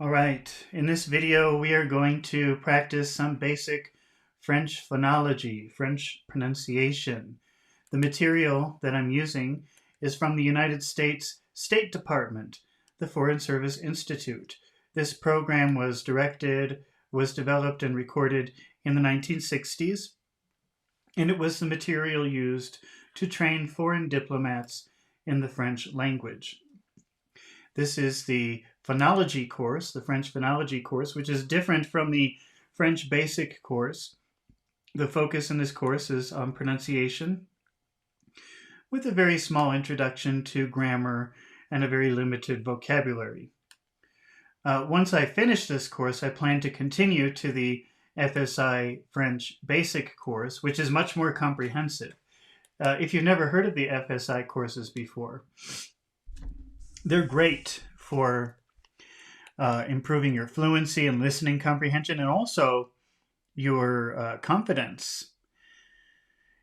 All right, in this video we are going to practice some basic French phonology, French pronunciation. The material that I'm using is from the United States State Department, the Foreign Service Institute. This program was developed and recorded in the 1960s, and it was the material used to train foreign diplomats in the French language. This is the phonology course, the French phonology course, which is different from the French basic course. The focus in this course is on pronunciation, with a very small introduction to grammar and a very limited vocabulary. Once I finish this course, I plan to continue to the FSI French basic course, which is much more comprehensive. If you've never heard of the FSI courses before, they're great for improving your fluency and listening comprehension, and also your confidence.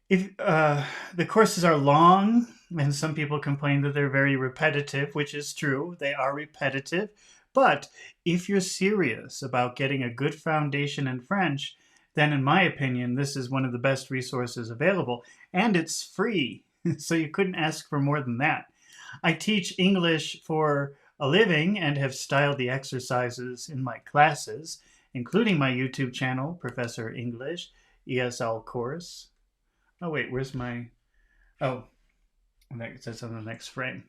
If the courses are long, and some people complain that they're very repetitive, which is true, they are repetitive. But if you're serious about getting a good foundation in French, then in my opinion, this is one of the best resources available, and it's free. So you couldn't ask for more than that. I teach English for a living and have styled the exercises in my classes, including my YouTube channel, Professor English, ESL course. Oh wait, where's my... Oh, it says on the next frame.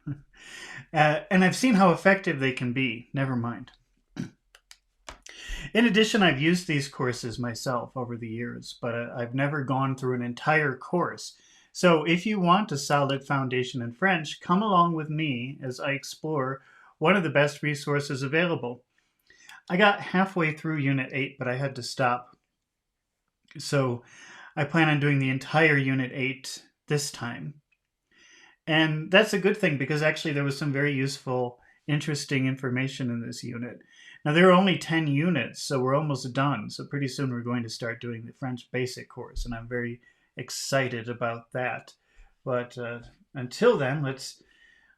And I've seen how effective they can be. Never mind. In addition, I've used these courses myself over the years, but I've never gone through an entire course. So if you want a solid foundation in French, come along with me as I explore one of the best resources available. I got halfway through Unit 8, but I had to stop. So I plan on doing the entire Unit 8 this time. And that's a good thing, because actually there was some very useful, interesting information in this unit. Now there are only 10 units, so we're almost done. So pretty soon we're going to start doing the French basic course, and I'm very excited about that. But until then,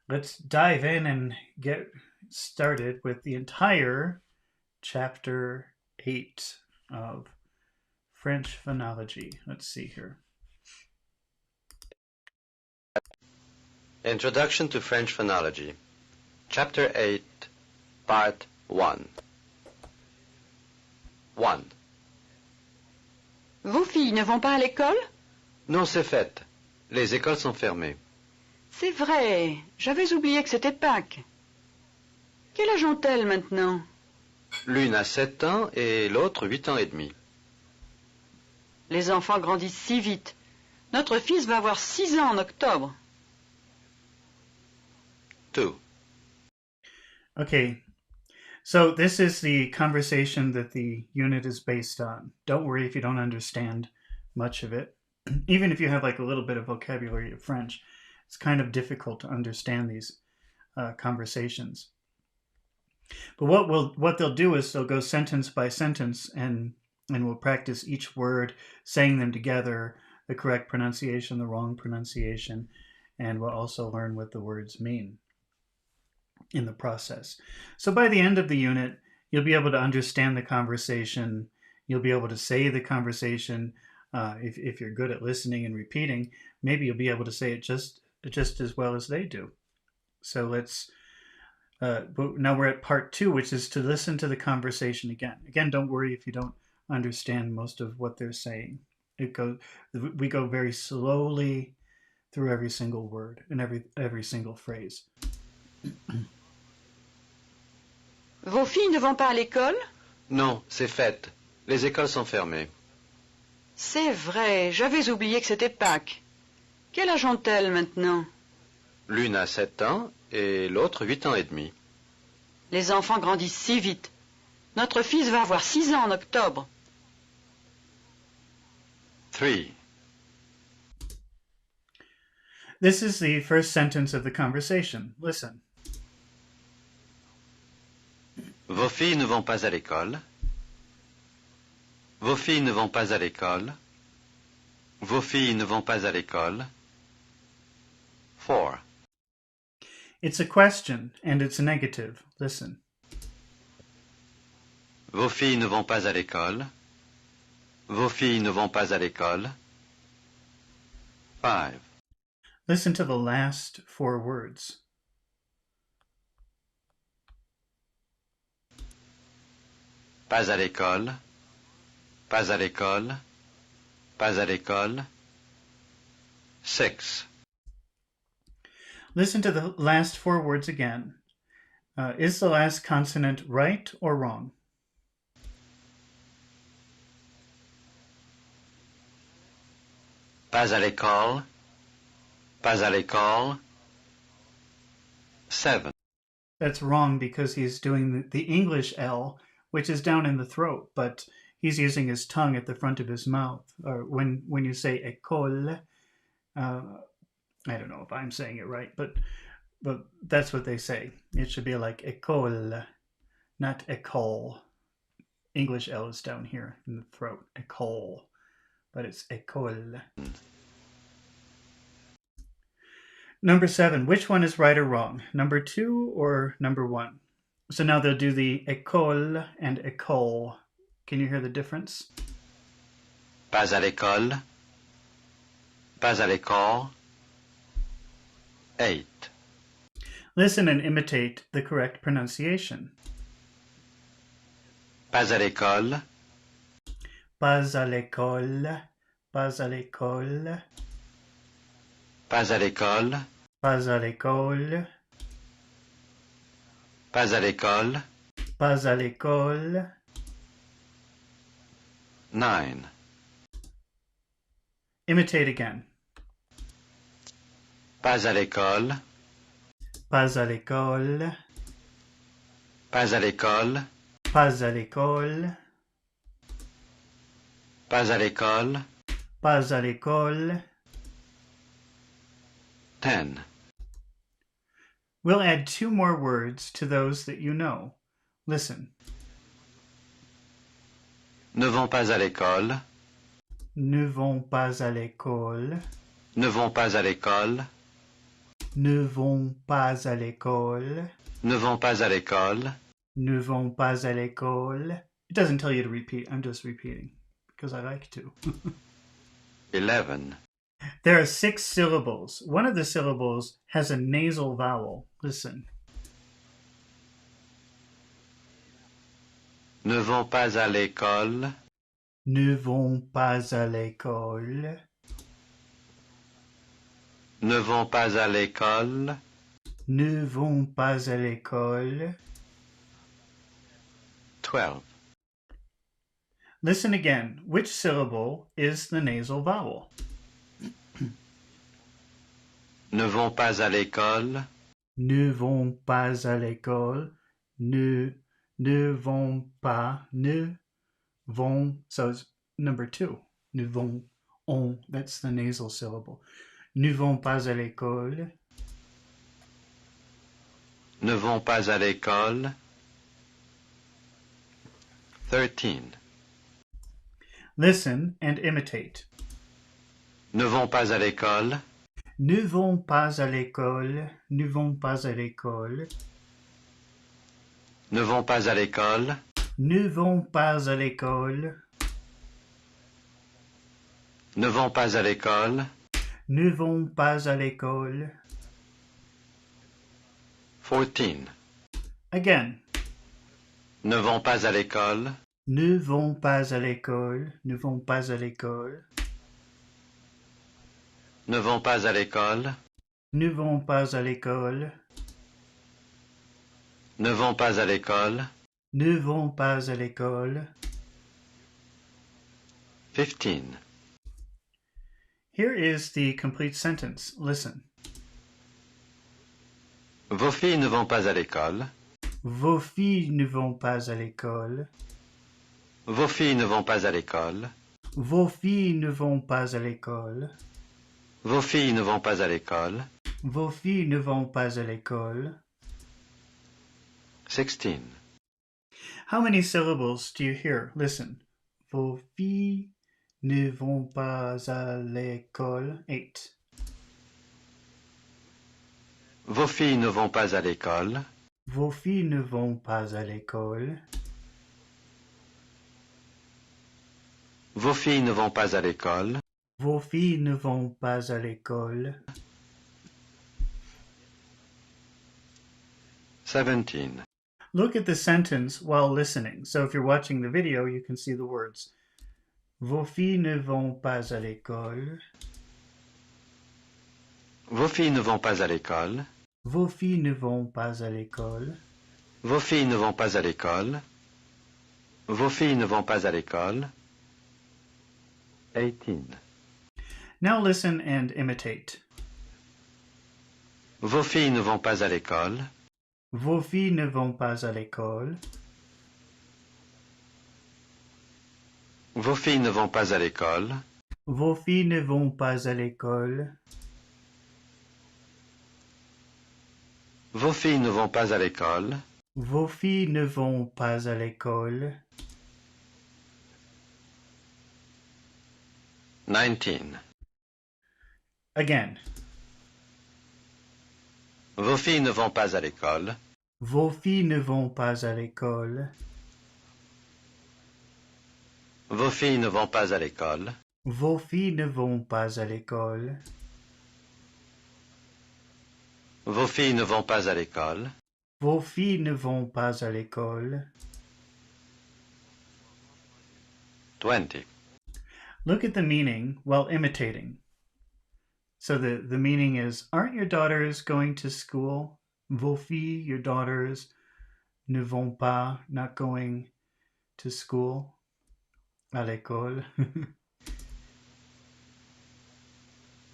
let's dive in and get started with the entire chapter 8 of French phonology. Let's see here. Introduction to French Phonology, Chapter 8, Part 1. 1. Vos filles ne vont pas à l'école? Non, c'est fait. Les écoles sont fermées. C'est vrai, j'avais oublié que c'était Pâques. Quel âge ont-elles maintenant? L'une a 7 ans et l'autre 8 ans et demi. Les enfants grandissent si vite. Notre fils va avoir 6 ans en octobre. 2. Okay, so this is the conversation that the unit is based on. Don't worry if you don't understand much of it. Even if you have like a little bit of vocabulary of French, it's kind of difficult to understand these conversations. But what they'll do is they'll go sentence by sentence, and we'll practice each word, saying them together, the correct pronunciation, the wrong pronunciation, and we'll also learn what the words mean in the process. So by the end of the unit, you'll be able to understand the conversation. You'll be able to say the conversation. If you're good at listening and repeating, maybe you'll be able to say it just as well as they do. So let's, now we're at part 2, which is to listen to the conversation again. Again, don't worry if you don't understand most of what they're saying. We go very slowly through every single word and every single phrase. Vos filles ne vont pas à l'école? Non, c'est fait. Les écoles sont fermées. C'est vrai, j'avais oublié que c'était Pâques. Quel âge ont-elles maintenant? L'une a 7 ans et l'autre 8 ans et demi. Les enfants grandissent si vite. Notre fils va avoir 6 ans en octobre. 3. This is the first sentence of the conversation. Listen. Vos filles ne vont pas à l'école. Vos filles ne vont pas à l'école. Vos filles ne vont pas à l'école. 4. It's a question, and it's negative. Listen. Vos filles ne vont pas à l'école. Vos filles ne vont pas à l'école. 5. Listen to the last 4 words. Pas à l'école. Pas à l'école. Pas à l'école. 6. Listen to the last 4 words again. Is the last consonant right or wrong? Pas à l'école. Pas à l'école. 7. That's wrong because he's doing the English L, which is down in the throat, but he's using his tongue at the front of his mouth. Or when you say école, I don't know if I'm saying it right, but that's what they say. It should be like école, not école. English L is down here in the throat, école, but it's école. Number 7, which one is right or wrong? Number 2 or number 1? So now they'll do the école and école. Can you hear the difference? Pas à l'école. Pas à l'école. 8. Listen and imitate the correct pronunciation. Pas à l'école. Pas à l'école. Pas à l'école. Pas à l'école. Pas à l'école. Pas à l'école. Pas à l'école. 9. Imitate again. Pas à l'école. Pas à l'école. Pas à l'école. Pas à l'école. Pas à l'école. Pas à l'école. 10. We'll add 2 more words to those that you know. Listen. Ne vont pas à l'école. Ne vont pas à l'école. Ne vont pas à l'école. Ne vont pas à l'école. Ne vont pas à l'école. Ne vont pas à l'école. It doesn't tell you to repeat. I'm just repeating because I like to. 11. There are 6 syllables. One of the syllables has a nasal vowel. Listen. Ne vont pas à l'école. Ne vont pas à l'école. Ne vont pas à l'école. Ne vont pas à l'école. 12. Listen again. Which syllable is the nasal vowel? Ne vont pas à l'école. Ne vont pas à l'école. Ne vont pas. Ne vont. So it's number 2. Ne vont. On. That's the nasal syllable. Ne vont pas à l'école. Ne vont pas à l'école. 13. Listen and imitate. Ne vont pas à l'école. Ne vont pas à l'école. Ne vont pas à l'école. Ne vont pas à l'école. Ne vont pas à l'école. Ne vont pas à l'école. Ne vont pas à l'école. 14. Again. Ne vont pas à l'école. Ne vont pas à l'école. Ne vont pas à l'école. Ne vont pas à l'école. Ne vont pas à l'école. Ne vont pas à l'école. Ne vont pas à l'école. 15. Here is the complete sentence. Listen. Vos filles ne vont pas à l'école. Vos filles ne vont pas à l'école. Vos filles ne vont pas à l'école. Vos filles ne vont pas à l'école. Vos filles ne vont pas à l'école. Vos filles ne vont pas à l'école. 16. How many syllables do you hear? Listen. Vos filles ne vont pas à l'école. 8. Vos filles ne vont pas à l'école. Vos filles ne vont pas à l'école. Vos filles ne vont pas à l'école. Vos filles ne vont pas à l'école. 17. Look at the sentence while listening. So if you're watching the video, you can see the words. Vos filles ne vont pas à l'école. Vos filles ne vont pas à l'école. Vos filles ne vont pas à l'école. Vos filles ne vont pas à l'école. Vos filles ne vont pas à l'école. 18. Now listen and imitate. Vos filles ne vont pas à l'école. Vos filles ne vont pas à l'école. Vos filles ne vont pas à l'école. Vos filles ne vont pas à l'école. Vos filles ne vont pas à l'école. Vos filles ne vont pas à l'école. 19. Again. Vos filles ne vont pas à l'école. Vos filles ne vont pas à l'école. Vos filles ne vont pas à l'école. Vos filles ne vont pas à l'école. Vos filles ne vont pas à l'école. Vos filles ne vont pas à l'école. 20. Look at the meaning while imitating. So the meaning is, aren't your daughters going to school? Vos filles, your daughters, ne vont pas, not going to school, à l'école.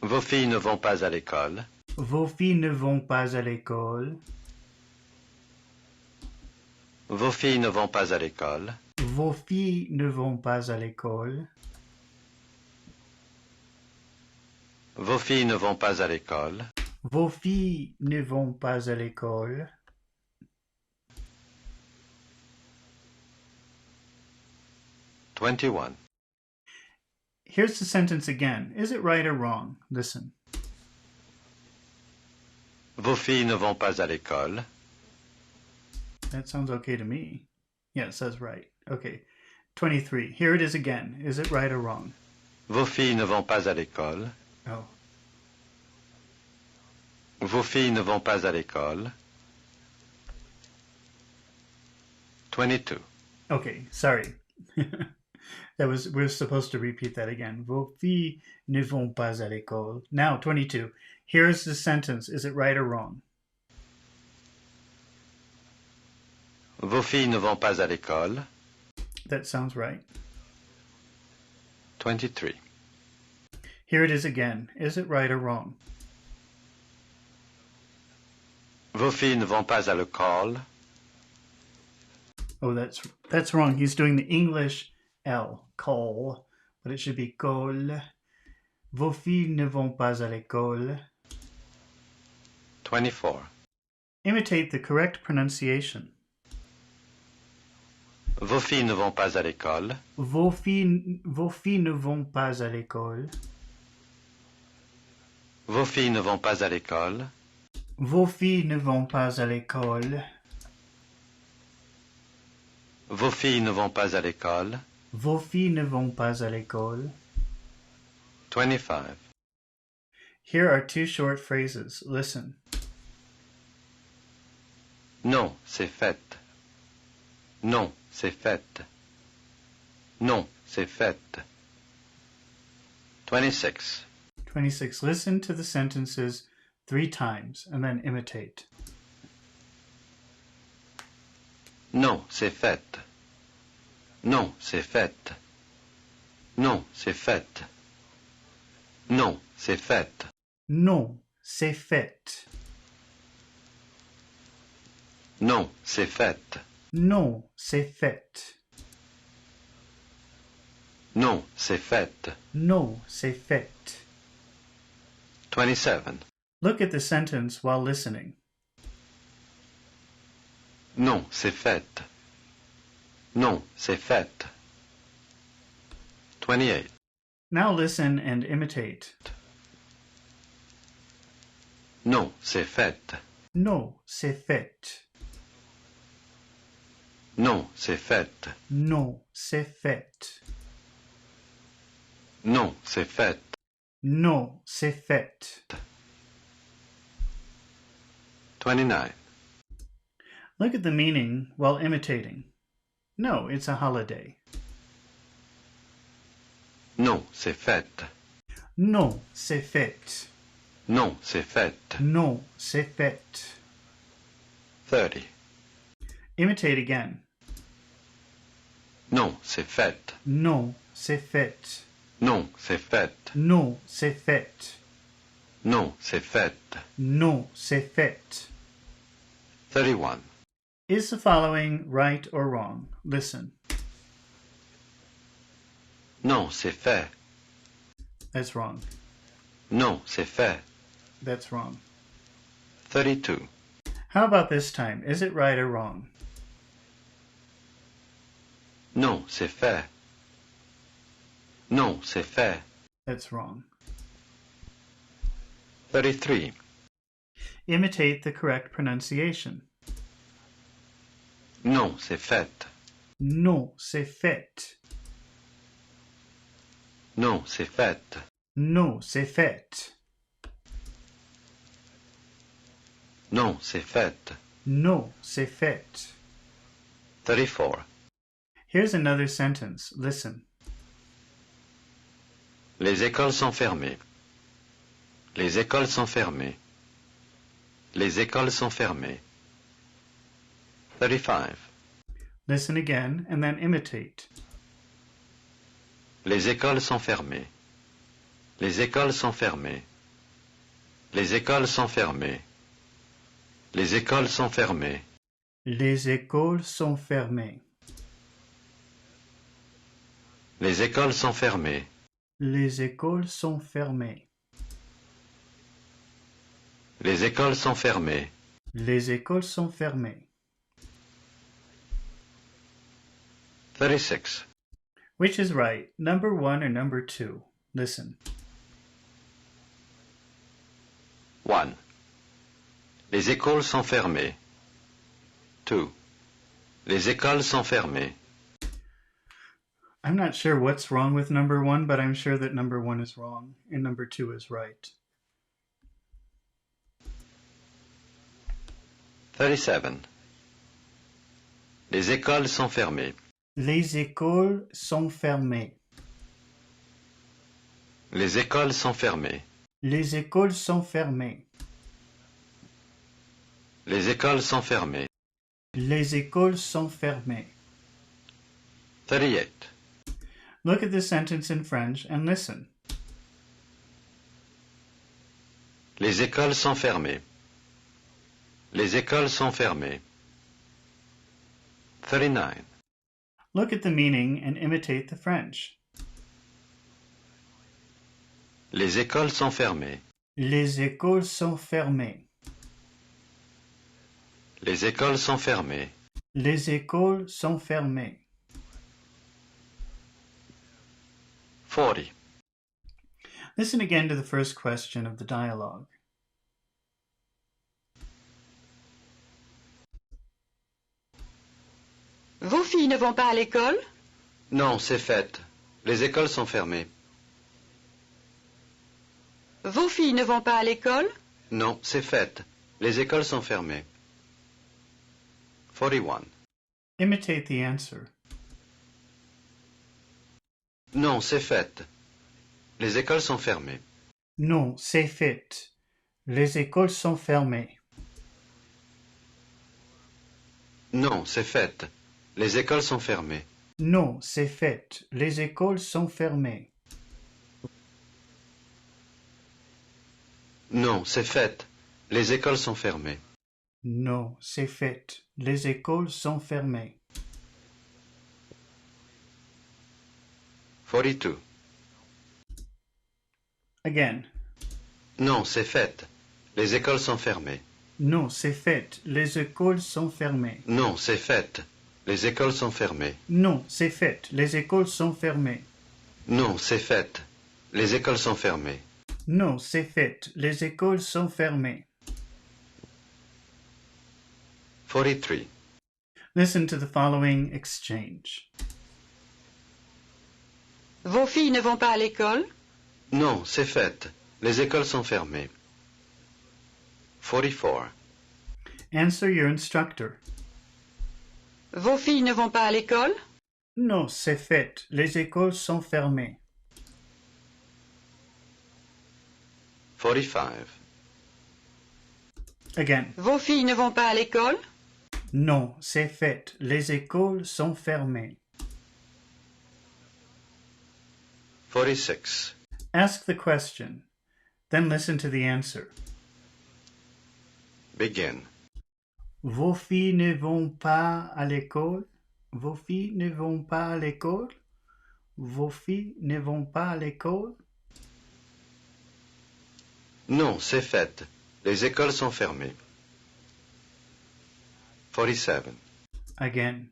Vos filles ne vont pas à l'école. Vos filles ne vont pas à l'école. Vos filles ne vont pas à l'école. Vos filles ne vont pas à l'école. Vos filles ne vont pas à l'école. Vos filles ne vont pas à l'école. 21. Here's the sentence again. Is it right or wrong? Listen. Vos filles ne vont pas à l'école. That sounds okay to me. Yeah, it says right. Okay. 23. Here it is again. Is it right or wrong? Vos filles ne vont pas à l'école. Oh. Vos filles ne vont pas à l'école. 22. Okay, sorry. We're supposed to repeat that again. Vos filles ne vont pas à l'école. Now, 22. Here's the sentence. Is it right or wrong? Vos filles ne vont pas à l'école. That sounds right. 23. Here it is again. Is it right or wrong? Vos filles ne vont pas à l'école. Oh, that's wrong. He's doing the English L, call, but it should be col. Vos filles ne vont pas à l'école. 24. Imitate the correct pronunciation. Vos filles ne vont pas à l'école. Vos filles ne vont pas à l'école. Vos filles ne vont pas à l'école. Vos filles ne vont pas à l'école. Vos filles ne vont pas à l'école. Vos filles ne vont pas à l'école. 25. Here are two short phrases. Listen. Non, c'est fait. Non, c'est fait. Non, c'est fait. 26. 26. Listen to the sentences 3 times and then imitate. Non, c'est fait. Non, c'est fait. Non, c'est fait. Non, c'est fait. Non, c'est fait. Non, c'est fait. Non, c'est fait. Non, c'est fait. Non, c'est fait. 27. Look at the sentence while listening. Non, c'est fait. Non, c'est fait. 28. Now listen and imitate. Non, c'est fait. Non, c'est fait. Non, c'est fait. Non, c'est fait. Non, c'est fait. Non, c'est fait. 29. Look at the meaning while imitating. No, it's a holiday. Non, c'est fait. Non, c'est fait. Non, c'est fait. Non, c'est fait. 30. Imitate again. Non, c'est fait. Non, c'est fait. Non, c'est fait. Non, c'est fait. Non, c'est fait. Non, c'est fait. 31. Is the following right or wrong? Listen. Non, c'est fait. That's wrong. Non, c'est fait. That's wrong. 32. How about this time? Is it right or wrong? Non, c'est fait. Non, c'est fait. That's wrong. 33. Imitate the correct pronunciation. Non, c'est fait. Non, c'est fait. Non, c'est fait. Non, c'est fait. Non, c'est fait. Non, c'est fait. 34. Here's another sentence. Listen. Les écoles sont fermées. Les écoles sont fermées. Les écoles sont fermées. 35. Listen again and then imitate. Les écoles sont fermées. Les écoles sont fermées. Les écoles sont fermées. Les écoles sont fermées. Les écoles sont fermées. Les écoles sont fermées. Les écoles sont fermées. Les écoles sont fermées. Les écoles sont fermées. 36. Which is right, number 1 or number 2? Listen. 1. Les écoles sont fermées. 2. Les écoles sont fermées. I'm not sure what's wrong with number 1, but I'm sure that number 1 is wrong and number 2 is right. 37. Les écoles sont fermées. Les écoles sont fermées. Les écoles sont fermées. Les écoles sont fermées. Les écoles sont fermées. Les écoles sont fermées. 38. Look at the sentence in French and listen. Les écoles sont fermées. Les écoles sont fermées. 39. Look at the meaning and imitate the French. Les écoles sont fermées. Les écoles sont fermées. Les écoles sont fermées. Les écoles sont fermées. 40. Listen again to the first question of the dialogue. Vos filles ne vont pas à l'école? Non, c'est fait. Les écoles sont fermées. Vos filles ne vont pas à l'école? Non, c'est fait. Les écoles sont fermées. 41. Imitate the answer. Non, c'est fait. Les écoles sont fermées. Non, c'est fait. Les écoles sont fermées. Non, c'est fait. Les écoles sont fermées. Non, c'est fait. Les écoles sont fermées. Non, c'est fait. Les écoles sont fermées. Non, c'est fait. Les écoles sont fermées. 42. Again. Non, c'est fait. Les écoles sont fermées. Non, c'est fait. Les écoles sont fermées. Non, c'est fait. Les écoles sont fermées. Non, c'est fait. Les écoles sont fermées. Non, c'est fait. Les écoles sont fermées. Non, c'est fait. Les écoles sont fermées. 43. Listen to the following exchange. Vos filles ne vont pas à l'école? Non, c'est fait. Les écoles sont fermées. 44. Answer your instructor. Vos filles ne vont pas à l'école? Non, c'est fait. Les écoles sont fermées. 45. Again. Vos filles ne vont pas à l'école? Non, c'est fait. Les écoles sont fermées. 46. Ask the question, then listen to the answer. Begin. Vos filles ne vont pas à l'école? Vos filles ne vont pas à l'école? Vos filles ne vont pas à l'école? Non, c'est fait. Les écoles sont fermées. 47. Again.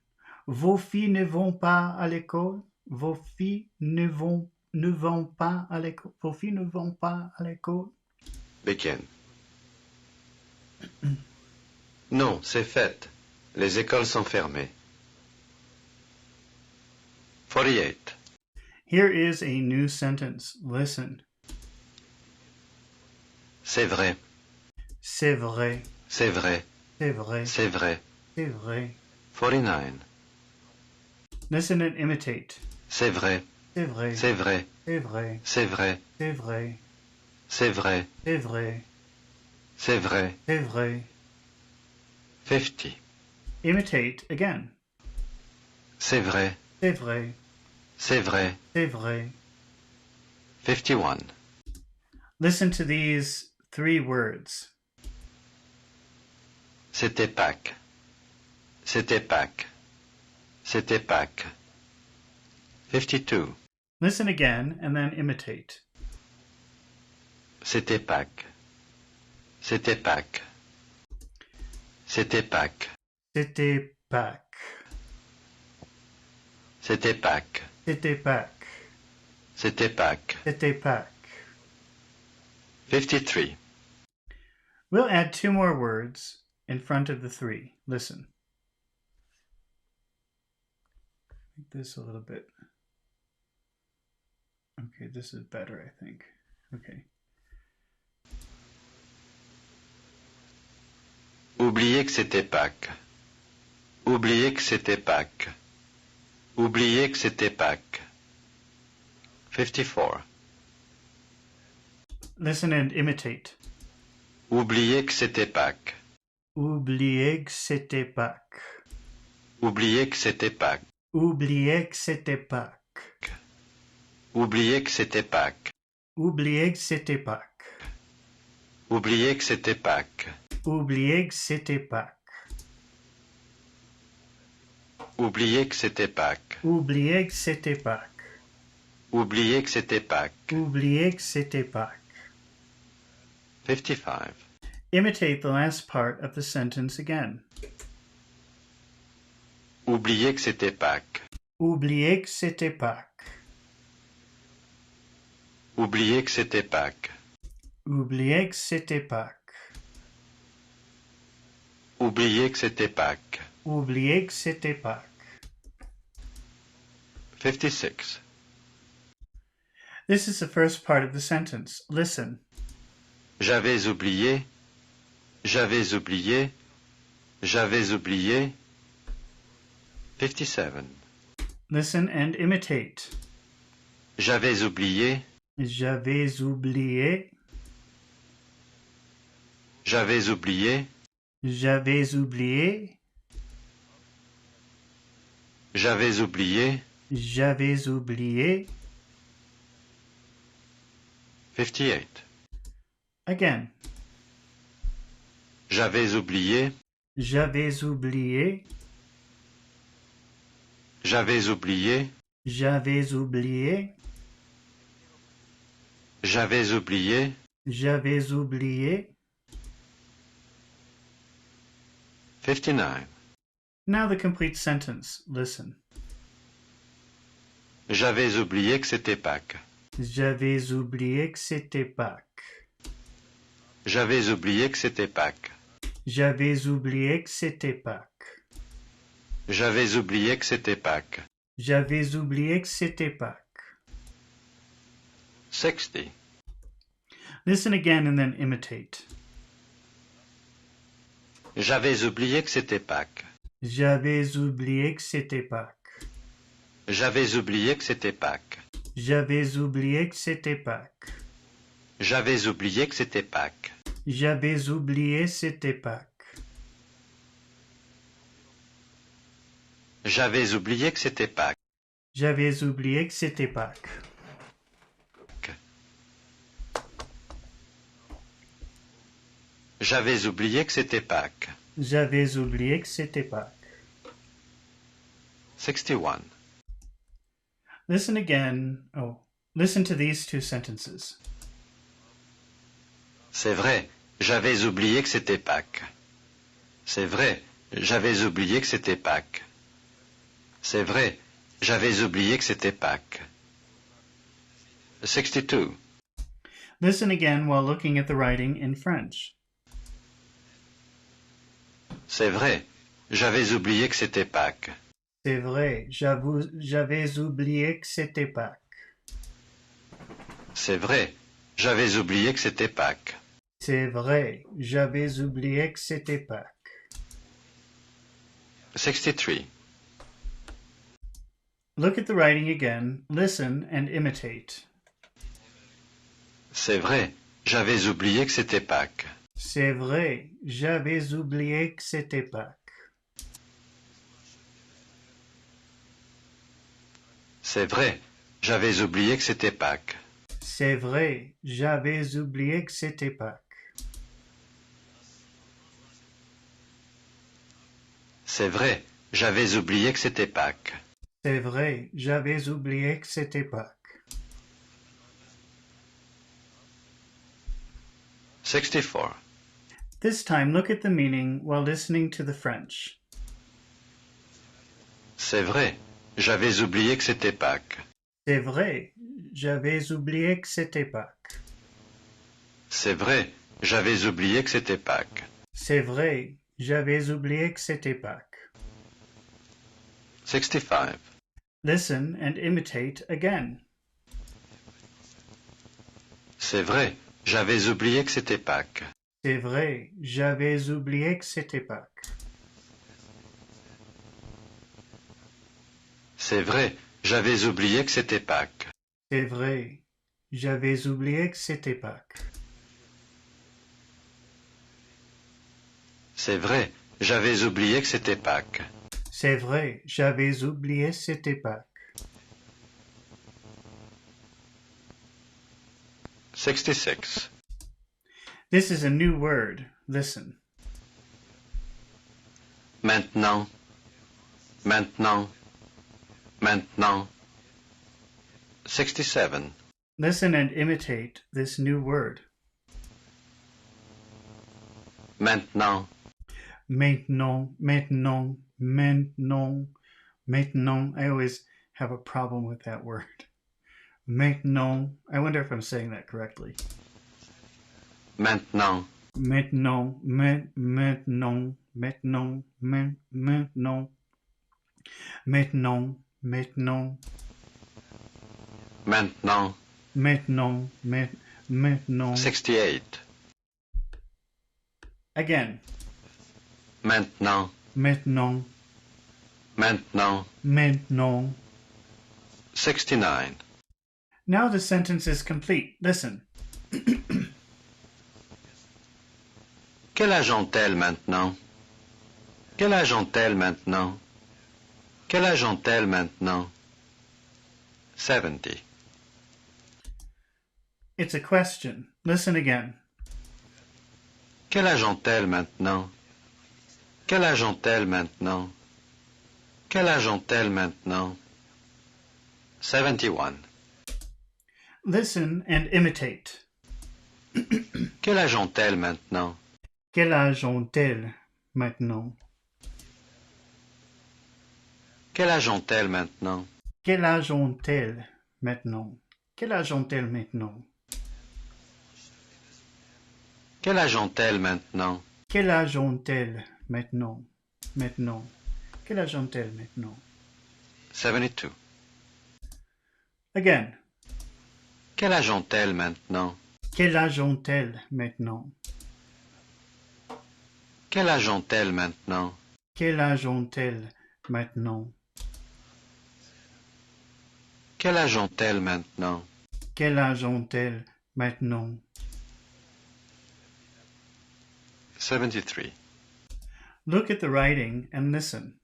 Vos filles ne vont pas à l'école? Vos filles ne vont pas à l'école? Vos filles ne vont pas à l'école? Begin. Non, c'est fait. Les écoles sont fermées. 48. Here is a new sentence. Listen. C'est vrai. C'est vrai. C'est vrai. C'est vrai. C'est vrai. C'est vrai. 49. Listen and imitate. C'est vrai. C'est vrai. C'est vrai. C'est vrai. C'est vrai. C'est vrai. C'est vrai. C'est vrai. C'est vrai. C'est vrai. 50. Imitate again. C'est vrai. C'est vrai. C'est vrai. C'est vrai. 51. Listen to these three words. C'était Pâques. C'était Pâques. C'était Pâques. 52. Listen again and then imitate. C'était Pâques. C'était Pâques. C'était Pâques. C'était Pâques. C'était Pâques. C'était Pâques. C'était Pâques. C'était Pâques. 53. We'll add two more words in front of the three. Listen. Make this a little bit. Okay, this is better, I think. Okay. Oubliez que c'était Pâques. Oubliez que c'était Pâques. Oubliez que c'était Pâques. 54. Listen and imitate. Oubliez que c'était Pâques. Oubliez que c'était Pâques. Oubliez que c'était Pâques. Oubliez que c'était Pâques. Oubliez que c'était Pâques. Oubliez que c'était Pâques. Oubliez que c'était Pâques. Oubliez que c'était Pâques. Oubliez que c'était Pâques. Oubliez que c'était Pâques. Oubliez que c'était Pâques. Oubliez que c'était Pâques. 55. Imitate the last part of the sentence again. Oubliez que c'était Pâques. Oubliez que c'était Pâques. Oubliez que c'était Pâques. Oubliez que c'était Pâques. Oubliez que c'était Pâques. Oubliez que c'était Pâques. 56. This is the first part of the sentence. Listen. J'avais oublié. J'avais oublié. J'avais oublié. 57. Listen and imitate. J'avais oublié. J'avais oublié. J'avais oublié. J'avais oublié. J'avais oublié. J'avais oublié. 58. Again. J'avais oublié. J'avais oublié. J'avais oublié. J'avais oublié. J'avais oublié. J'avais oublié. 59. Now the complete sentence. Listen. J'avais oublié que c'était Pâques. J'avais oublié que c'était Pâques. J'avais oublié que c'était Pâques. J'avais oublié que c'était Pâques. J'avais oublié que c'était Pâques. J'avais oublié que c'était Pâques. 60. Listen again and then imitate. J'avais oublié que c'était Pâques. J'avais oublié que c'était Pâques. J'avais oublié que c'était Pâques. J'avais oublié que c'était Pâques. J'avais oublié que c'était Pâques. J'avais oublié c'était Pâques. J'avais oublié que c'était Pâques. J'avais oublié que c'était Pâques. J'avais oublié que c'était Pâques. J'avais oublié que c'était Pâques. 61. Listen again. Listen to these two sentences. C'est vrai, j'avais oublié que c'était Pâques. C'est vrai, j'avais oublié que c'était Pâques. C'est vrai, j'avais oublié que c'était Pâques. 62. Listen again while looking at the writing in French. C'est vrai, j'avais oublié que c'était Pâques. C'est vrai, j'avais oublié que c'était Pâques. C'est vrai, j'avais oublié que c'était Pâques. C'est vrai, j'avais oublié que c'était Pâques. 63. Look at the writing again, listen and imitate. C'est vrai, j'avais oublié que c'était Pâques. C'est vrai, j'avais oublié que c'était Pâques. C'est vrai, j'avais oublié que c'était Pâques. C'est vrai, j'avais oublié que c'était Pâques. C'est vrai, j'avais oublié que c'était Pâques. C'est vrai, j'avais oublié que c'était Pâques. 64. This time, look at the meaning while listening to the French. C'est vrai, j'avais oublié que c'était Pâques. C'est vrai, j'avais oublié que c'était Pâques. C'est vrai, j'avais oublié que c'était Pâques. C'est vrai, j'avais oublié que c'était Pâques. 65. Listen and imitate again. C'est vrai, j'avais oublié que c'était Pâques. C'est vrai, j'avais oublié que c'était Pâques. C'est vrai, j'avais oublié que c'était Pâques. C'est vrai, j'avais oublié que c'était Pâques. C'est vrai, j'avais oublié que c'était Pâques. C'est vrai, j'avais oublié que c'était Pâques. 66. This is a new word. Listen. Maintenant, maintenant, maintenant. 67. Listen and imitate this new word. Maintenant, Maintenant, maintenant, maintenant, maintenant. I always have a problem with that word. Maintenant. I wonder if I'm saying that correctly. maintenant, Maintenant, maintenant, maintenant, maintenant, maintenant, maintenant, maintenant. maintenant, maintenant. 68. Again. Maintenant, Maintenant, maintenant. maintenant. 69. Now the sentence is complete. Listen. Quel âge ont-elles maintenant? Quel âge ont-elles maintenant? Quel âge ont-elles maintenant? 70. It's a question. Listen again. Quel âge ont-elles maintenant? Quel âge ont-elles maintenant? Quel âge ont-elles maintenant? 71. Listen and imitate. Quel âge ont-elles maintenant? Quel âge ont-elles maintenant? Quel âge ont-elles maintenant? Quel âge ont-elles maintenant? Quel âge ont-elles maintenant? Quel âge ont-elles maintenant? Quel âge ont-elles maintenant? Maintenant. Quel âge ont-elles maintenant? 72. Again. Quel âge ont-elles maintenant? Quel âge ont-elles maintenant? Quel âge ont-elles maintenant? Quel âge ont-elles maintenant? Quel âge ont-elles maintenant? Quel âge ont-elles maintenant? 73. Look at the writing and listen.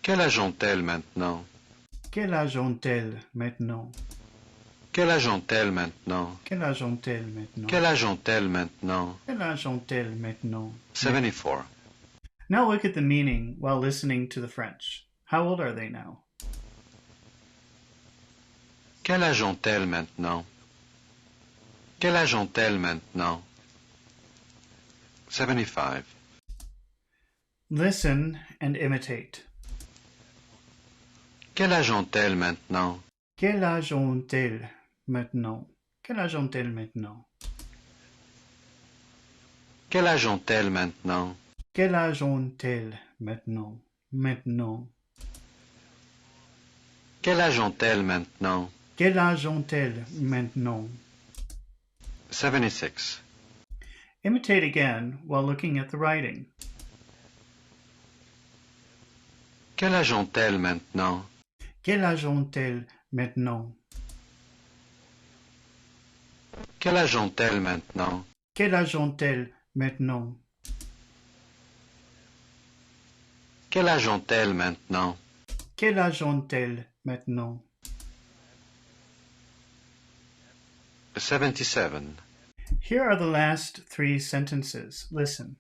Quel âge ont-elles maintenant? Quel âge ont-elles maintenant? Quel âge ont-elles maintenant? Quel âge ont-elles maintenant? Quel âge ont-elles maintenant? Quel âge ont-elles maintenant? 74. Now look at the meaning while listening to the French. How old are they now? Quel âge ont-elles maintenant? Quel âge ont-elles maintenant? 75. Listen and imitate. Quel âge ont-elles maintenant? Quel âge ont-elles maintenant? Quel âge ont-elles maintenant? Quel âge ont-elles maintenant? Quel âge ont-elles maintenant? Maintenant. Quel âge ont-elles maintenant? Quel âge ont-elles maintenant? 76. Imitate again while looking at the writing. Quel âge ont-elles maintenant? Quel âge ont-elles maintenant? Quel âge ont-elles maintenant? Quel âge ont-elles maintenant? Quel âge ont-elles maintenant? Quel âge ont-elles maintenant? 77. Here are the last three sentences. Listen.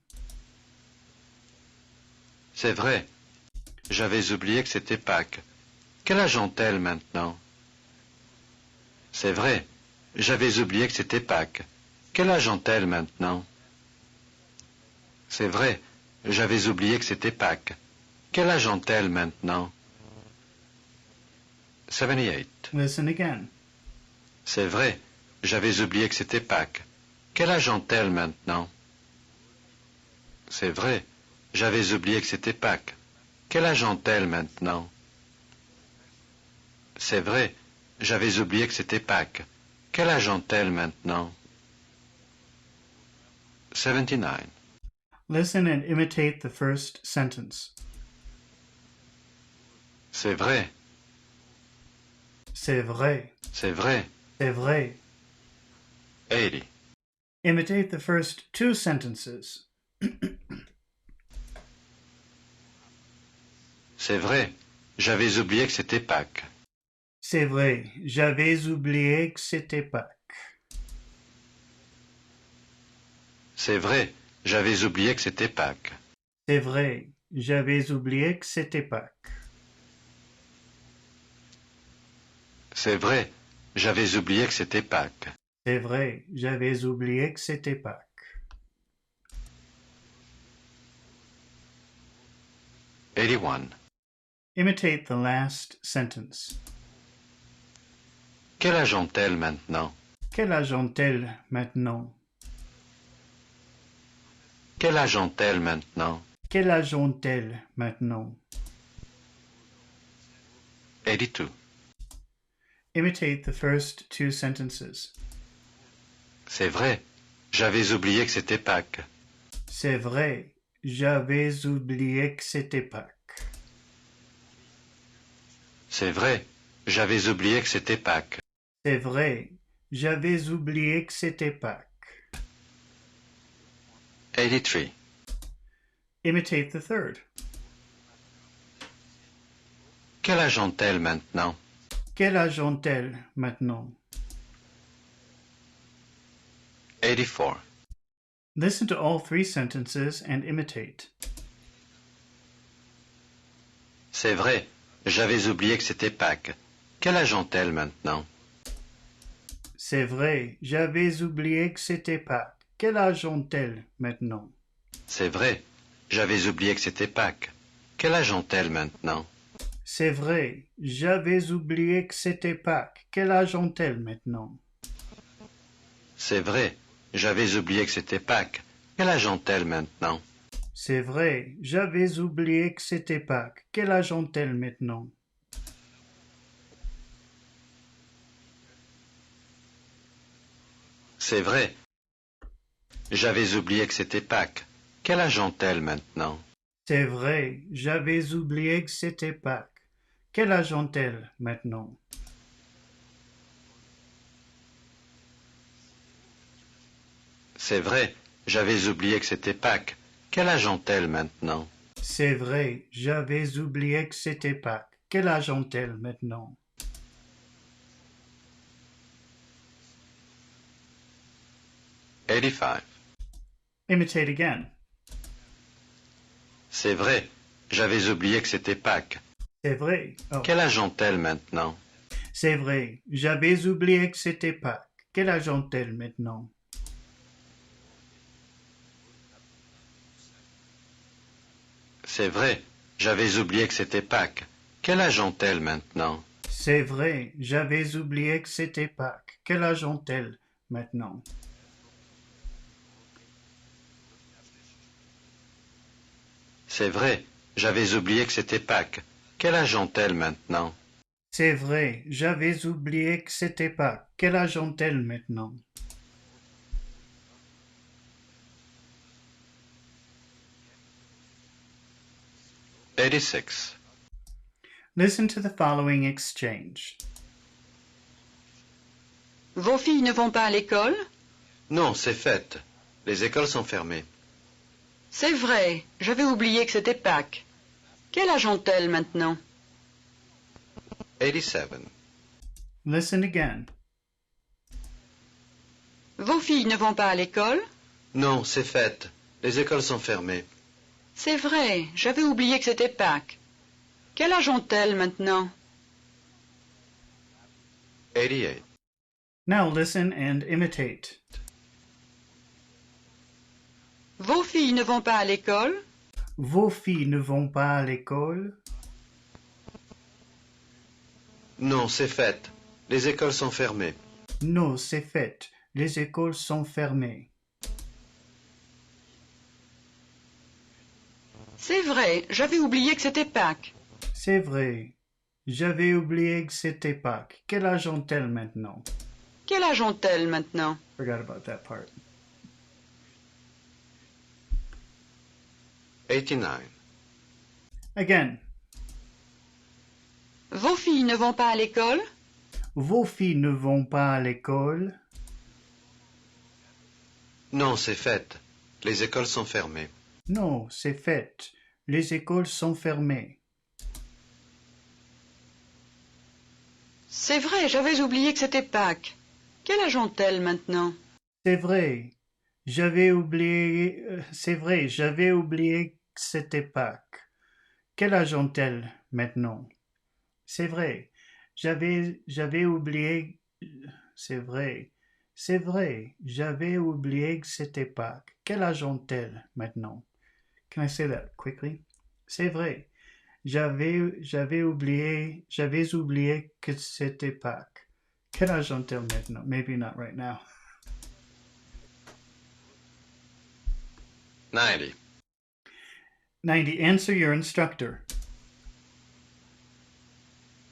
C'est vrai. J'avais oublié que c'était Pâques. Quel âge ont-elles maintenant? C'est vrai. J'avais oublié que c'était Pâques. Quel âge ont-elles maintenant? C'est vrai. J'avais oublié que c'était Pâques. Quel âge ont-elles maintenant? 78. Listen again. C'est vrai. J'avais oublié que c'était Pâques. Quel âge ont-elles maintenant? C'est vrai. J'avais oublié que c'était Pâques. Quel âge ont-elles maintenant? C'est vrai. J'avais oublié que c'était Pâques. Quel âge ont-elles maintenant? 79. Listen and imitate the first sentence. C'est vrai. C'est vrai. C'est vrai. C'est vrai. 80. Imitate the first two sentences. C'est vrai. J'avais oublié que c'était Pâques. C'est vrai. J'avais oublié que c'était Pâques. C'est vrai. J'avais oublié que c'était Pâques. C'est vrai. J'avais oublié que c'était Pâques. C'est vrai. J'avais oublié que c'était Pâques. C'est vrai. J'avais oublié que c'était Pâques. 81. Imitate the last sentence. Quel âge ont-elles maintenant? Quel âge ont-elles maintenant? Quel âge ont-elles maintenant? Quel âge ont-elles maintenant? 82. Imitate the first two sentences. C'est vrai. J'avais oublié que c'était Pâques. C'est vrai. J'avais oublié que c'était Pâques. C'est vrai. J'avais oublié que c'était Pâques. C'est vrai. J'avais oublié que c'était Pâques. 83. Imitate the third. Quel âge ont-elles maintenant? Quel âge ont-elles maintenant? 84. Listen to all three sentences and imitate. C'est vrai. J'avais oublié que c'était Pâques. Quel âge ont-elles maintenant? C'est vrai. J'avais oublié que c'était Pâques. Quel âge ont-elles maintenant? C'est vrai. J'avais oublié que c'était Pâques. Quel âge ont-elles maintenant? C'est vrai. J'avais oublié que c'était Pâques. Quel âge ont-elles maintenant? C'est vrai. J'avais oublié que c'était Pâques. Quel âge ont-elles maintenant? C'est vrai. J'avais oublié que c'était Pâques. Quel âge ont-elles maintenant? C'est vrai. J'avais oublié que c'était Pâques. Quel âge ont-elles maintenant? C'est vrai, j'avais oublié que c'était Pâques. Quel âge ont-elles maintenant? C'est vrai. J'avais oublié que c'était Pâques. Quel âge ont-elles maintenant? C'est vrai, j'avais oublié que c'était Pâques. Quel âge ont-elles maintenant? Eighty-five. Imitate again. C'est vrai. J'avais oublié que c'était Pâques. C'est vrai. Oh. Quel âge ont-elles maintenant? C'est vrai, j'avais oublié que c'était Pâques. Quel âge ont-elles maintenant? C'est vrai. J'avais oublié que c'était Pâques. Quel âge ont-elles maintenant? C'est vrai, j'avais oublié que c'était Pâques. Quel âge ont-elles maintenant? C'est vrai. J'avais oublié que c'était Pâques. Quel âge ont-elles maintenant? C'est vrai, j'avais oublié que c'était Pâques. Quel âge ont-elles maintenant? Eighty-six. Listen to the following exchange. Vos filles ne vont pas à l'école? Non, c'est fête. Les écoles sont fermées. C'est vrai, j'avais oublié que c'était Pâques. Quel âge ont-elles maintenant? 87. Listen again. Vos filles ne vont pas à l'école? Non, c'est fête. Les écoles sont fermées. C'est vrai, j'avais oublié que c'était Pâques. Quel âge ont-elles maintenant? 88. Now listen and imitate. Vos filles ne vont pas à l'école? Vos filles ne vont pas à l'école? Non, c'est fête. Les écoles sont fermées. Non, c'est fait. Les écoles sont fermées. C'est vrai, j'avais oublié que c'était Pâques. C'est vrai. J'avais oublié que c'était Pâques. Quel âge ont-elles maintenant? Quel âge ont-elles maintenant? Forgot about that part. 89. Again. Vos filles ne vont pas à l'école? Vos filles ne vont pas à l'école? Non, c'est fête. Les écoles sont fermées. Non, c'est fait. Les écoles sont fermées. C'est vrai, j'avais oublié que c'était Pâques. Quel âge ont-elles maintenant? C'est vrai. J'avais oublié. C'est vrai, j'avais oublié que c'était Pâques. Quel âge ont-elles maintenant? C'est vrai. J'avais oublié. C'est vrai. C'est vrai. J'avais oublié que c'était Pâques. Quel âge ont-elles maintenant? Can I say that quickly? C'est vrai. J'avais oublié que c'était Pâques. Quel âge ont-elles maintenant? Maybe not right now. 90. 90. Answer your instructor.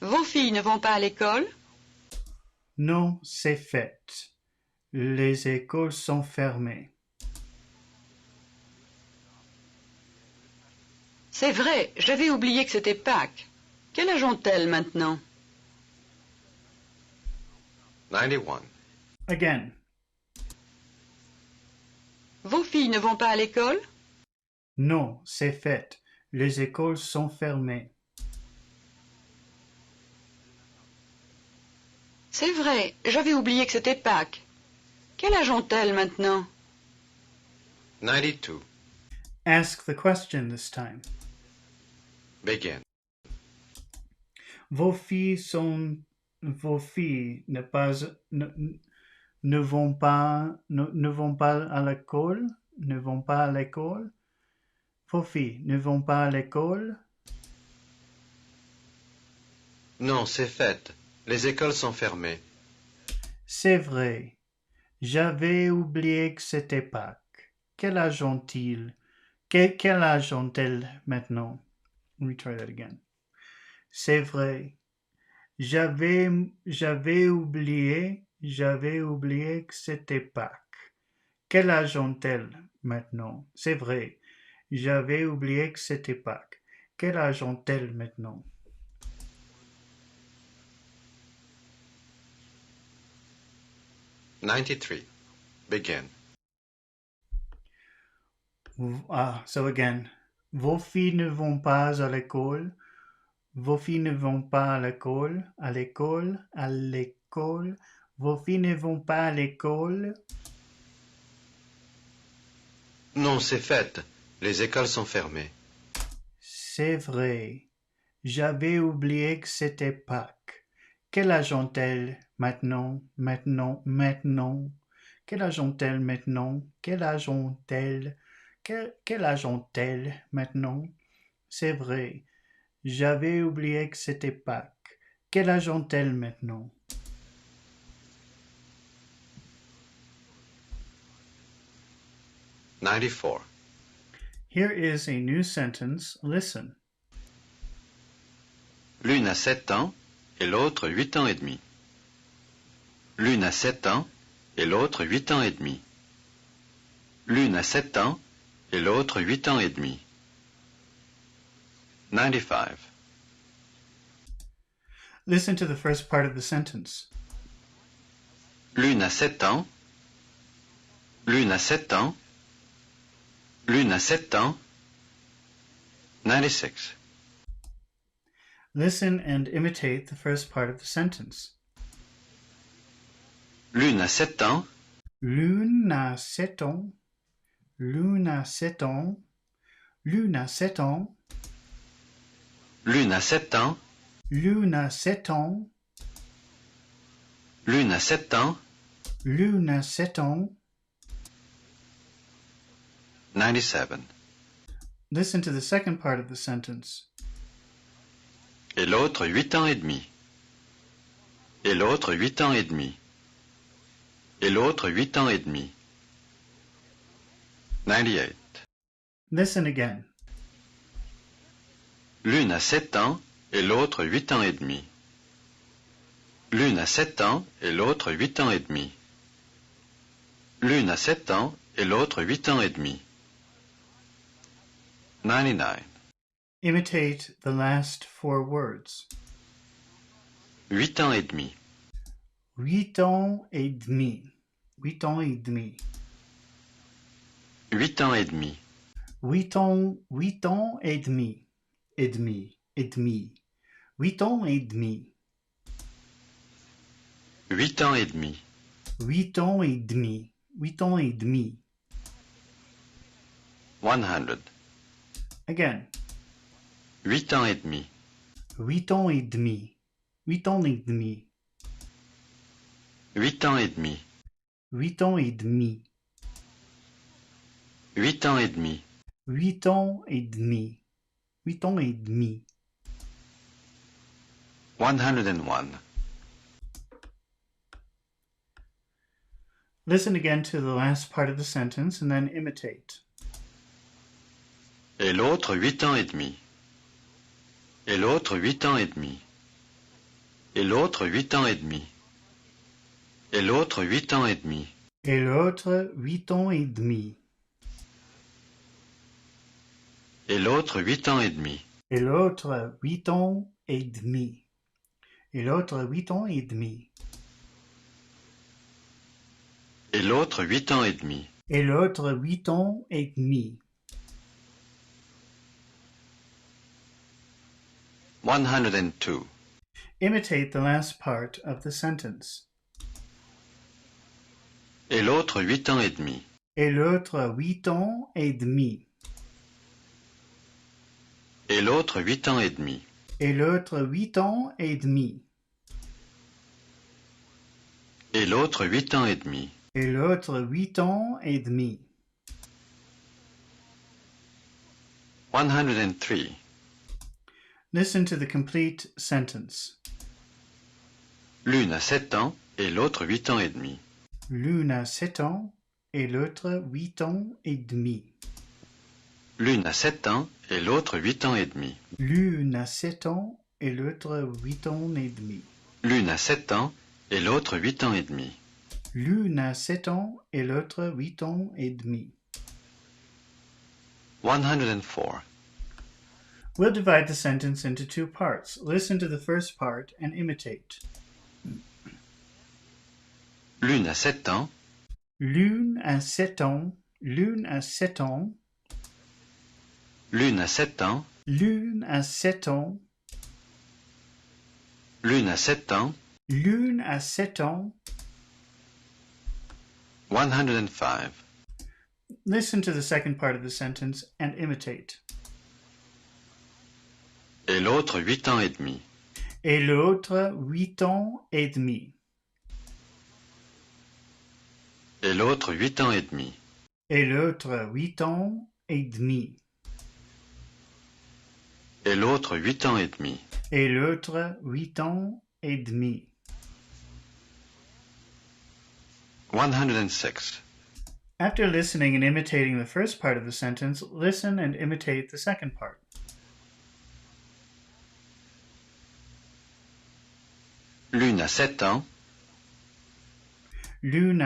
Vos filles ne vont pas à l'école? Non, c'est fait. Les écoles sont fermées. C'est vrai, j'avais oublié que c'était Pâques. Quel âge ont-elles maintenant? 91. Again. Vos filles ne vont pas à l'école? Non, c'est fait. Les écoles sont fermées. C'est vrai, j'avais oublié que c'était Pâques. Quel âge ont-elles maintenant? 92. Ask the question this time. Begin. Vos filles ne vont pas à l'école? Ne vont pas à l'école? Vos filles ne vont pas à l'école? Non, c'est fête. Les écoles sont fermées. C'est vrai. J'avais oublié que c'était Pâques. Quel âge ont-ils? Quel âge ont-elles maintenant? Let me try that again. C'est vrai. J'avais oublié j'avais oublié que c'était Pâques. Quel âge ont-elles maintenant? C'est vrai, j'avais oublié que c'était Pâques. Quel âge ont-elles maintenant? Begin. So again, vos filles ne vont pas à l'école. Vos filles ne vont pas à l'école, à l'école, à l'école. Vos filles ne vont pas à l'école. Non, c'est fête. Les écoles sont fermées. C'est vrai. J'avais oublié que c'était Pâques. Quel âge ont-elles maintenant, maintenant, maintenant? Quel âge ont-elles maintenant? Quel âge ont-elles? Quel âge ont-elles maintenant? C'est vrai. J'avais oublié que c'était Pâques. Quel âge ont-elles maintenant? Here is a new sentence. Listen. L'une a 7 ans et l'autre 8 ans et demi. L'une a 7 ans et l'autre 8 ans et demi. L'une a 7 ans et l'autre 8 ans et demi. 95. Listen to the first part of the sentence. L'une a 7 ans. L'une a 7 ans. L'une a 7 ans. 96. Listen and imitate the first part of the sentence. L'une a 7 ans. L'une a 7 ans. L'une a 7 ans. L'une a 7 ans. L'une a 7 ans. L'une a 7 ans. L'une a 7 ans. L'une a 7 ans. 97. Listen to the second part of the sentence. Et l'autre 8 ans et demi. Et l'autre 8 ans et demi. Et l'autre 8 ans et demi. 98. Listen again. L'une a 7 ans et l'autre 8 ans et demi. L'une a 7 ans et l'autre 8 ans et demi. L'une a 7 ans et l'autre 8 ans et demi. 99. Imitate the last four words. 8 ans et demi. 8 ans et demi. 8 ans et demi. 8 ans et demi. 8 ans et demi. Et demi. Et demi. 8 ans et demi. 8 ans et demi. 8 ans et demi. 8 ans et demi. 100. Again. 8 ans et demi. 8 ans et demi. 8 ans et demi. 8 ans et demi. 8 ans et demi. 8 ans et demi. 8 ans et demi. 8 ans et demi. 101. Listen again to the last part of the sentence and then imitate. Et l'autre 8 ans et demi. Et l'autre 8 ans et demi. Et l'autre 8 ans et demi. Et l'autre 8 ans et demi. Et l'autre 8 ans et demi. Et l'autre 8 ans et demi. Et l'autre 8 ans et demi. Et l'autre 8 ans et demi. Et l'autre 8 ans et demi. Et l'autre 8 ans et demi. 102. Imitate the last part of the sentence. Et l'autre 8 ans et demi. Et l'autre 8 ans et demi. Et l'autre 8 ans et demi. Et l'autre 8 ans et demi. Et l'autre 8 ans et demi. Et l'autre 8 ans et demi. 103. Listen to the complete sentence. L'une a 7 ans et l'autre 8 ans et demi. L'une a 7 ans et l'autre 8 ans et demi. L'une a 7 ans et l'autre 8 ans et demi. L'une a 7 ans et l'autre 8 ans et demi. L'une a 7 ans et l'autre 8 ans et demi. L'une a 7 ans et l'autre 8 ans et demi. 104. We'll divide the sentence into two parts. Listen to the first part and imitate. L'une a 7 ans, L'une a 7 ans. L'une a 7 ans. l'une a 7 ans, L'une a 7 ans. l'une a 7 ans. L'une a 7 ans. 105. Listen to the second part of the sentence and imitate. Et l'autre 8 ans et demi. Et l'autre 8 ans et demi. Et l'autre 8 ans et demi. Et l'autre 8 ans et demi. Et l'autre 8 ans et demi. Et l'autre 8 ans et demi. 106. After listening and imitating the first part of the sentence, listen and imitate the second part. L'une a 7 ans, L'une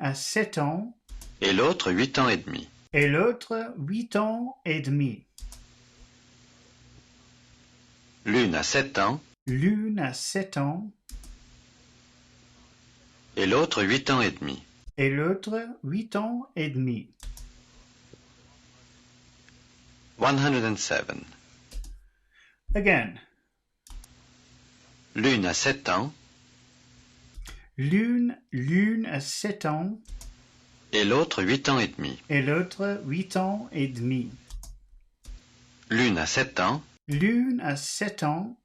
a 7 ans et l'autre 8 ans et demi. et l'autre 8 ans et demi. L'une a 7 ans, L'une a 7 ans et l'autre 8 ans et demi. et l'autre 8 ans et demi. 107. Again, L'une a 7 ans, l'une a 7 ans et l'autre 8 ans et demi. et l'autre 8 ans et demi. L'une a 7 ans, L'une a 7 ans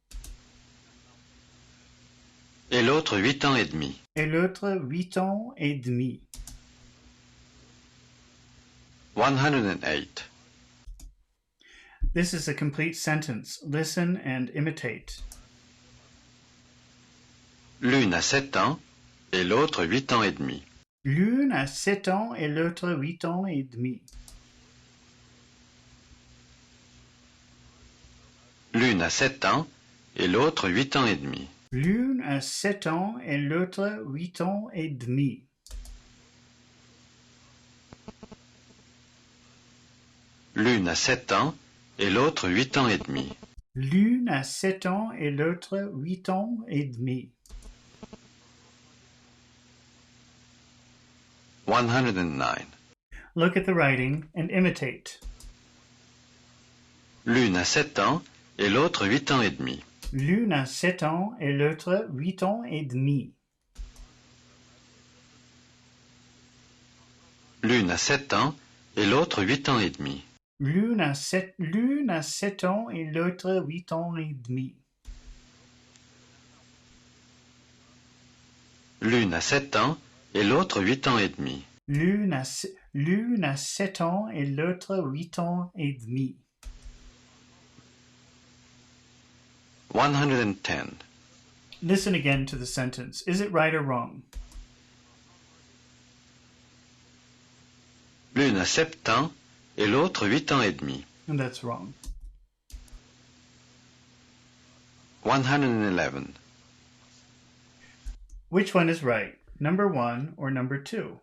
et l'autre 8 ans et demi. et l'autre 8 ans et demi. 108. This is a complete sentence. Listen and imitate. L'une a 7 ans et l'autre 8 ans et demi. L'une a 7 ans et l'autre 8 ans et demi. L'une a 7 ans et l'autre 8 ans et demi. L'une a 7 ans et l'autre 8 ans et demi. L'une a 7 ans et l'autre 8 ans et demi. L'une a 7 ans et l'autre 8 ans et demi. 109. Look at the writing and imitate. L'une a 7 ans et l'autre 8 ans et demi. L'une a 7 ans et l'autre 8 ans et demi. L'une a 7 ans et l'autre 8 ans et demi. L'une a 7 ans et l'autre 8 ans et demi. L'une a 7 ans et l'autre 8 ans et demi. L'une a 7 ans et l'autre 8 ans et demi. 110. Listen again to the sentence. Is it right or wrong? L'une a 7 ans et l'autre 8 ans et demi. And that's wrong. 111. Which one is right? Number 1 or number 2?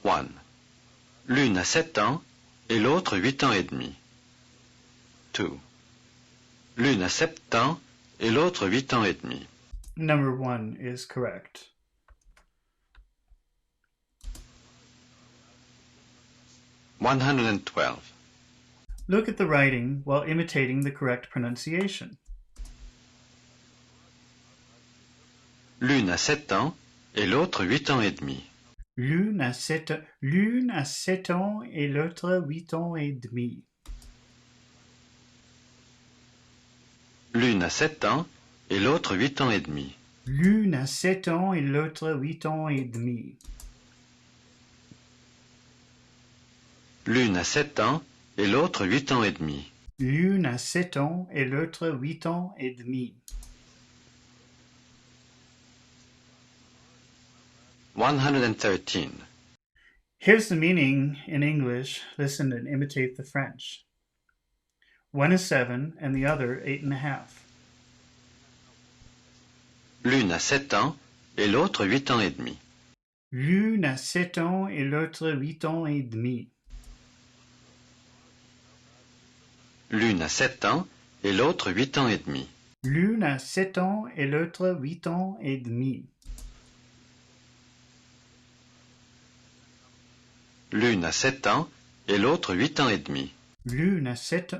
One. L'une a 7 ans et l'autre 8 ans et demi. 2. L'une a 7 ans et l'autre 8 ans et demi. Number 1 is correct. 112. Look at the writing while imitating the correct pronunciation. L'une a 7 ans et l'autre 8 ans et demi. L'une a 7 ans et l'autre 8 ans et demi. L'une a 7 ans et l'autre 8 ans et demi. L'une a 7 ans et l'autre 8 ans et demi. L'une a 7 ans et l'autre 8 ans et demi. L'une a 7 ans et l'autre 8 ans et demi. 113. Here's the meaning in English. Listen and imitate the French. One is 7 and the other 8.5. L'une a 7 ans et l'autre 8 ans et demi. L'une a 7 ans et l'autre 8 ans et demi. L'une a 7 ans et l'autre 8 ans et demi. L'une a 7 ans et l'autre 8 ans et demi. L'une a 7 ans et l'autre 8 ans et demi. L'une a 7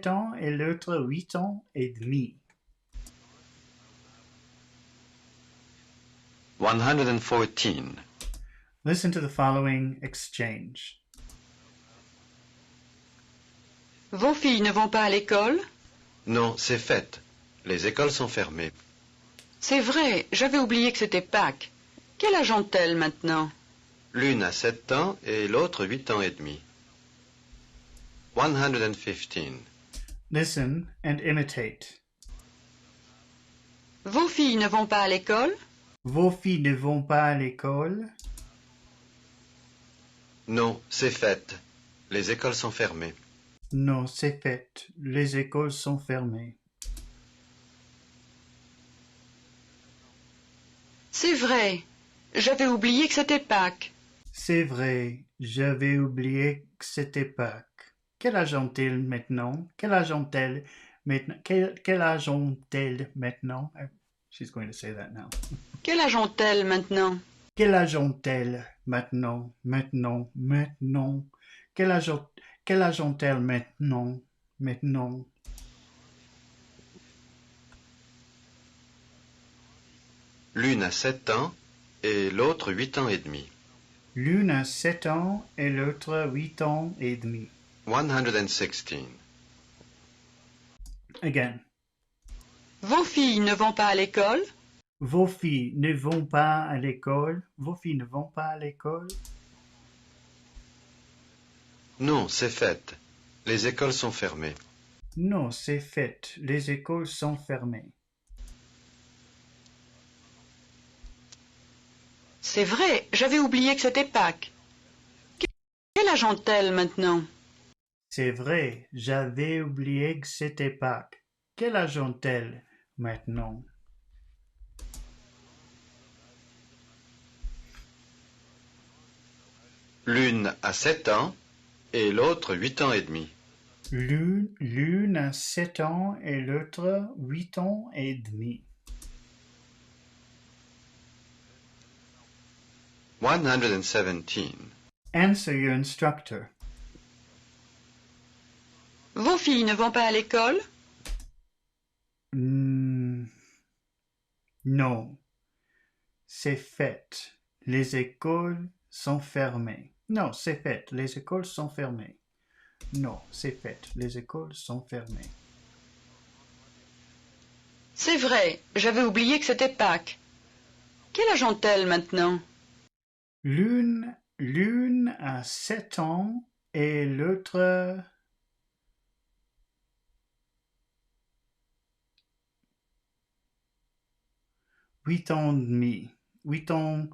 ans et l'autre 8 ans et demi. 114. Listen to the following exchange. Vos filles ne vont pas à l'école? Non, c'est fête. Les écoles sont fermées. C'est vrai, j'avais oublié que c'était Pâques. Quel âge ont-elles maintenant? L'une a 7 ans et l'autre 8 ans et demi. 115. Listen and imitate. Vos filles ne vont pas à l'école? Vos filles ne vont pas à l'école? Non, c'est fête. Les écoles sont fermées. Non, c'est fait. Les écoles sont fermées. C'est vrai, j'avais oublié que c'était Pâques. C'est vrai, j'avais oublié que c'était Pâques. Quel âge ont-ils maintenant? Quel âge ont-elles maintenant? Quel âge ont-elles maintenant? She's going to say that now. Quel âge ont-elles maintenant? Quel âge ont-elles maintenant? Maintenant. Quel âge ont-elles maintenant? Maintenant. L'une a 7 ans et l'autre 8 ans et demi. L'une a 7 ans et l'autre 8 ans et demi. 116. Again. Vos filles ne vont pas à l'école? Vos filles ne vont pas à l'école? Vos filles ne vont pas à l'école? Non, c'est fête. Les écoles sont fermées. Non, c'est fait. Les écoles sont fermées. C'est vrai, j'avais oublié que c'était Pâques. Quel âge ont-elles maintenant? C'est vrai, j'avais oublié que c'était Pâques. Quel âge ont-elles maintenant? L'une a 7 ans et l'autre 8 ans et demi. L'une a 7 ans et l'autre 8 ans et demi. 117. Answer your instructor. Vos filles ne vont pas à l'école? Non, c'est fait. Les écoles sont fermées. Non, c'est fait. Les écoles sont fermées. Non, c'est fait. Les écoles sont fermées. C'est vrai, j'avais oublié que c'était Pâques. Quel âge ont-elles maintenant? L'une a 7 ans et l'autre 8 ans et demi. 8 ans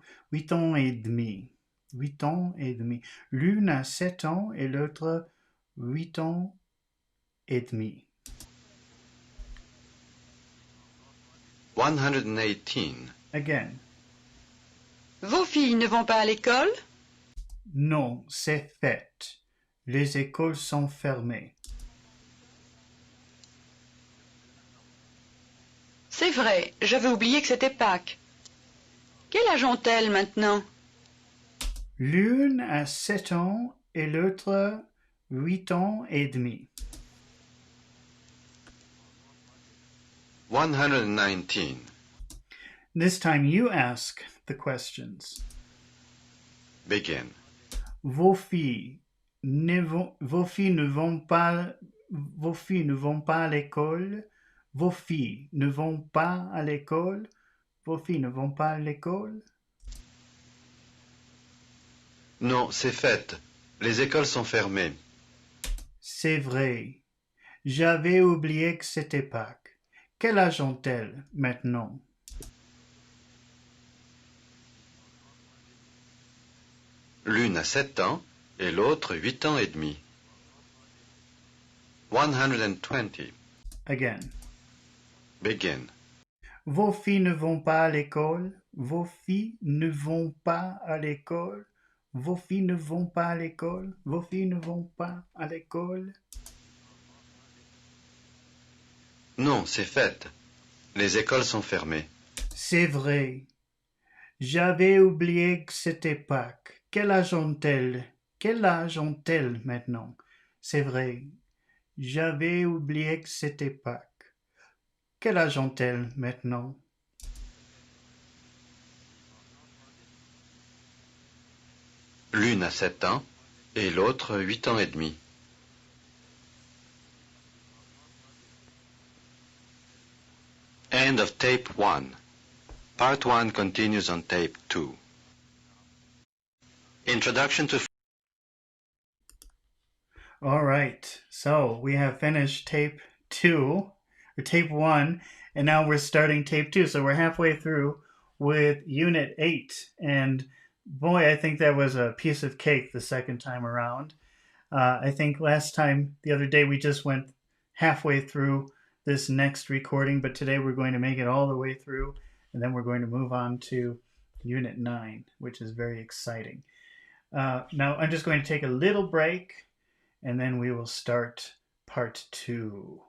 et demi. 8 ans et demi. L'une a 7 ans et l'autre 8 ans et demi. 118. Again. Vos filles ne vont pas à l'école? Non, c'est fait. Les écoles sont fermées. C'est vrai, j'avais oublié que c'était Pâques. Quel âge ont-elles maintenant? L'une a 7 ans et l'autre 8 ans et demi. 119. This time you ask the questions. Begin. Vos filles ne vont pas à l'école. Vos filles ne vont pas à l'école. Vos filles ne vont pas à l'école. Non, c'est fête. Les écoles sont fermées. C'est vrai. J'avais oublié que c'était Pâques. Quel âge ont-elles maintenant? L'une a 7 ans et l'autre 8 ans et demi. 120. Again. Begin. Vos filles ne vont pas à l'école. Vos filles ne vont pas à l'école. Vos filles ne vont pas à l'école. Vos filles ne vont pas à l'école. Non, c'est fête. Les écoles sont fermées. C'est vrai. J'avais oublié que c'était Pâques. Quel âge ont-elles? Quel âge ont-elles maintenant? C'est vrai. J'avais oublié que c'était Pâques. Quel âge ont-elles maintenant? L'une a 7 ans et l'autre 8 ans et demi. End of tape 1. Part 1 continues on tape 2. Introduction to... All right, so we have finished tape 2, or tape 1, and now we're starting tape 2. So we're halfway through with Unit 8. And boy, I think that was a piece of cake the second time around. I think last time, the other day, we just went halfway through this next recording, but today we're going to make it all the way through, and then we're going to move on to Unit 9, which is very exciting. Now, I'm just going to take a little break, and then we will start part 2.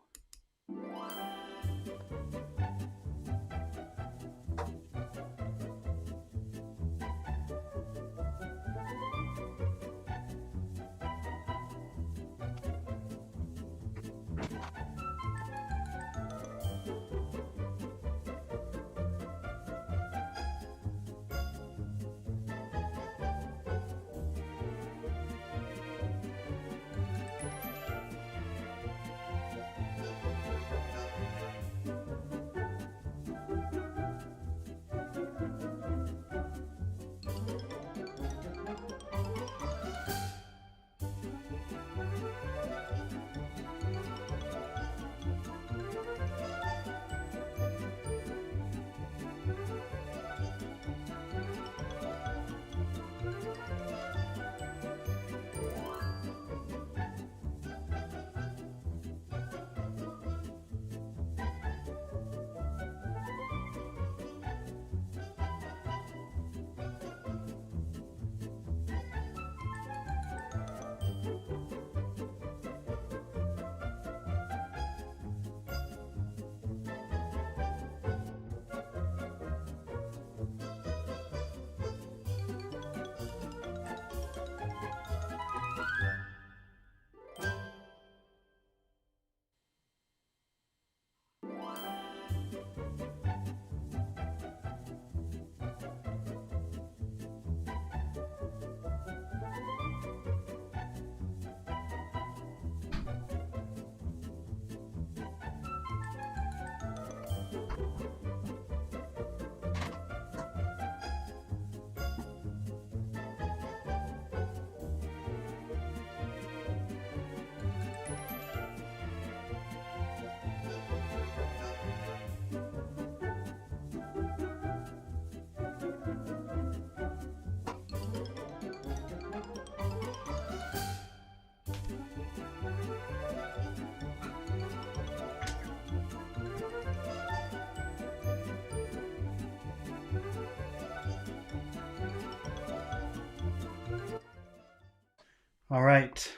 All right.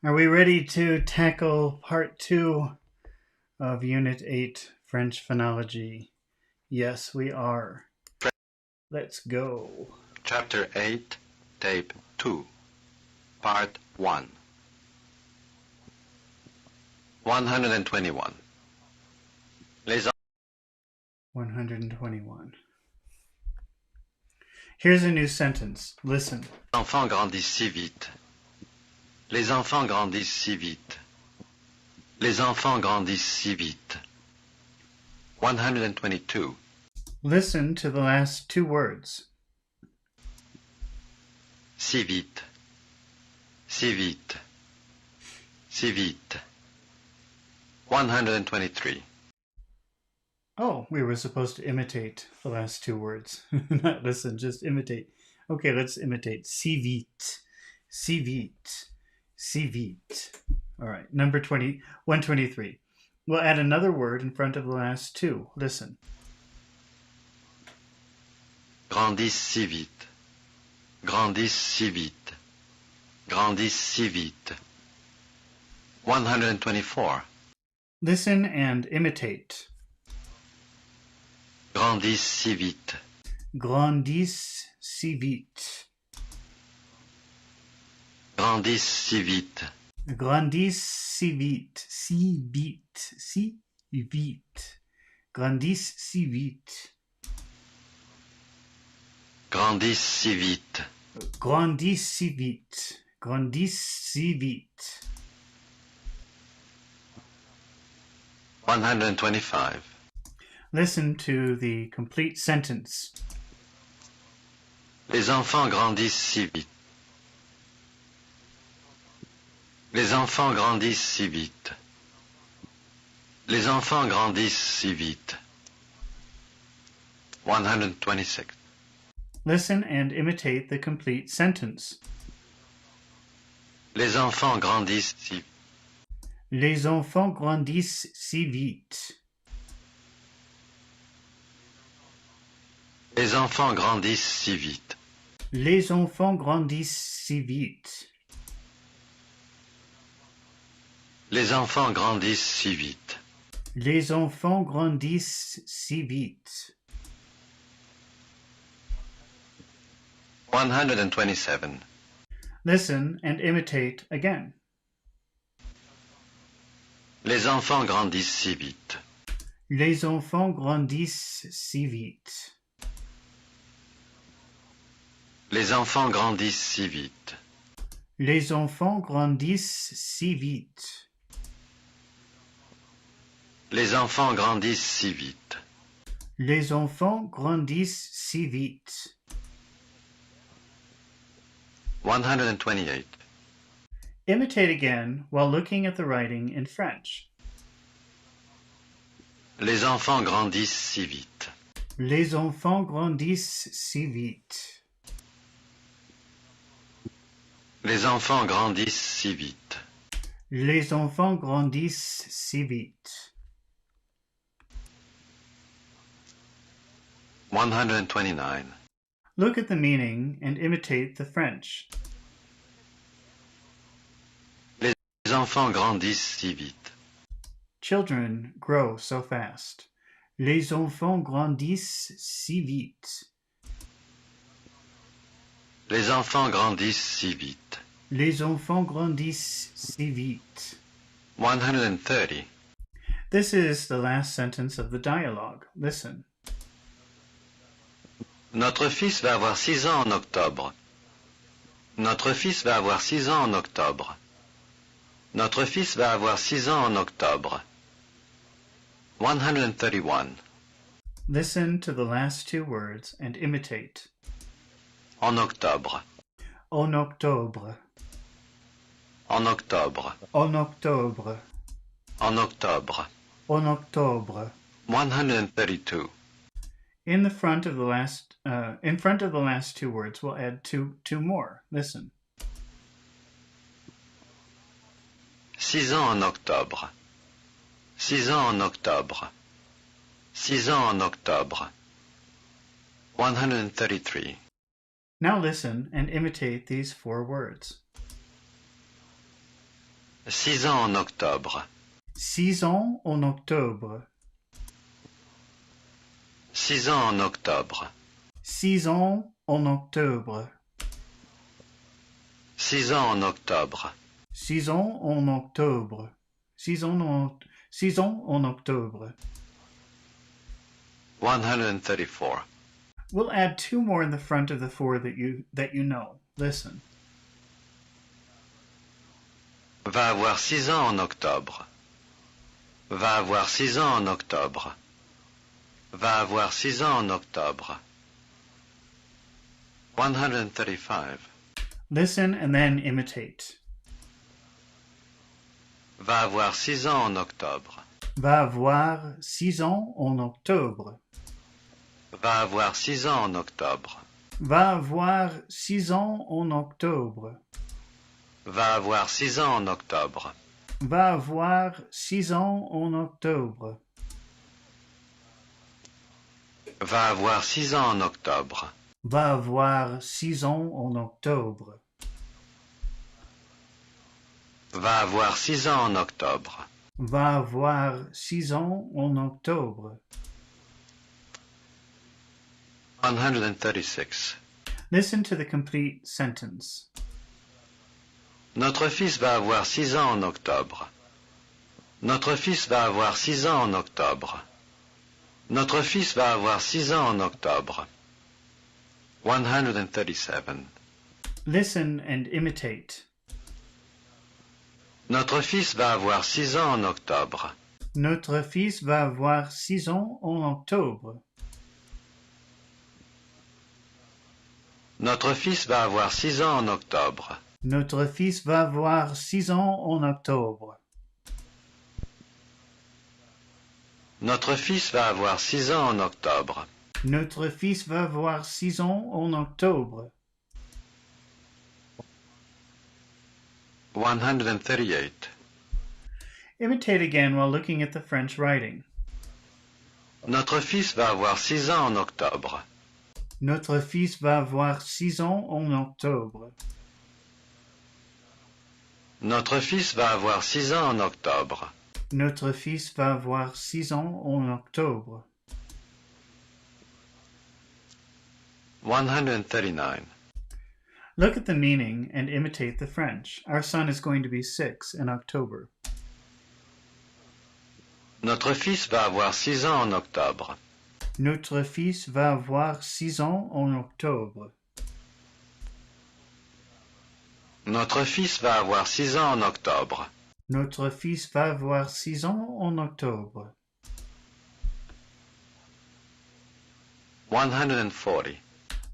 Are we ready to tackle part 2 of Unit 8, French Phonology? Yes, we are. Let's go. Chapter 8, Tape 2, Part 1. 121. Les 121. Here's a new sentence. Listen. enfants grandissent si vite. Les enfants grandissent si vite. Les enfants grandissent si vite. 122. Listen to the last 2 words. Si vite. Si vite. Si vite. 123. Oh, we were supposed to imitate the last 2 words. Not listen, just imitate. Okay, let's imitate. Si vite, si vite, si vite. All right, number 123. We'll add another word in front of the last two. Listen. Grandissent si vite. Grandissent si vite. Grandissent si vite. 124. Listen and imitate. Grandissent si vite. Grandissent si vite. Grandissent si vite. Grandissent si vite. Si vite. Si vite. Grandissent si vite. Grandissent si vite. Grandissent si vite. Grandissent si vite. 125. Listen to the complete sentence. Les enfants grandissent si vite. Les enfants grandissent si vite. Les enfants grandissent si vite. 126. Listen and imitate the complete sentence. Les enfants grandissent si vite. Les enfants grandissent si vite. Les enfants grandissent si vite. Les enfants grandissent si vite. Les enfants grandissent si vite. Les enfants grandissent si vite. 127. Listen and imitate again. Les enfants grandissent si vite. Les enfants grandissent si vite. Les enfants grandissent si vite. Les enfants grandissent si vite. Les enfants grandissent si vite. Les enfants grandissent si vite. 128. Imitate again while looking at the writing in French. Les enfants grandissent si vite. Les enfants grandissent si vite. Les enfants grandissent si vite. Les enfants grandissent si vite. 129. Look at the meaning and imitate the French. Les enfants grandissent si vite. Children grow so fast. Les enfants grandissent si vite. Les enfants grandissent si vite. Les enfants grandissent si vite. 130. This is the last sentence of the dialogue. Listen. Notre fils va avoir 6 ans en octobre. Notre fils va avoir 6 ans en octobre. Notre fils va avoir 6 ans en octobre. 131. Listen to the last two words and imitate. En octobre. En octobre. En octobre. En octobre. En octobre. En octobre. 132. In front of the last two words, we'll add two more. Listen. 6 ans en octobre. 6 ans en octobre. 6 ans en octobre. 133. Now listen and imitate these four words. 6 ans en octobre. 6 ans en octobre. 6 ans en octobre. 6 ans en octobre. 6 ans en octobre. 6 ans en octobre. 6 ans en octobre. 134. We'll add two more in the front of the four that you know. Listen. Va avoir 6 ans en octobre. Va avoir 6 ans en octobre. Va avoir 6 ans en octobre. 135. Listen and then imitate. Va avoir 6 ans en octobre. Va avoir 6 ans en octobre. Va avoir 6 ans en octobre. Va avoir 6 ans en octobre. Va avoir 6 ans en octobre. Va avoir 6 ans en octobre. Va avoir 6 ans en octobre. Va avoir 6 ans en octobre. Va avoir 6 ans en octobre. Va avoir 6 ans en octobre. 136. Listen to the complete sentence. Notre fils va avoir 6 ans en octobre. Notre fils va avoir 6 ans en octobre. Notre fils va avoir 6 ans en octobre. 137. Listen and imitate. Notre fils va avoir 6 ans en octobre. Notre fils va avoir 6 ans en octobre. Notre fils va avoir 6 ans en octobre. Notre fils va avoir 6 ans en octobre. Notre fils va avoir 6 ans en octobre. Notre fils va avoir 6 ans en octobre. 138. Imitate again while looking at the French writing. Notre fils va avoir 6 ans en octobre. Notre fils va avoir 6 ans en octobre. Notre fils va avoir 6 ans en octobre. Notre fils va avoir 6 ans en octobre. 139. Look at the meaning and imitate the French. Our son is going to be 6 in October. Notre fils va avoir 6 ans en octobre. Notre fils va avoir 6 ans en octobre. Notre fils va avoir 6 ans en octobre. Notre fils va avoir 6 ans en octobre. 140.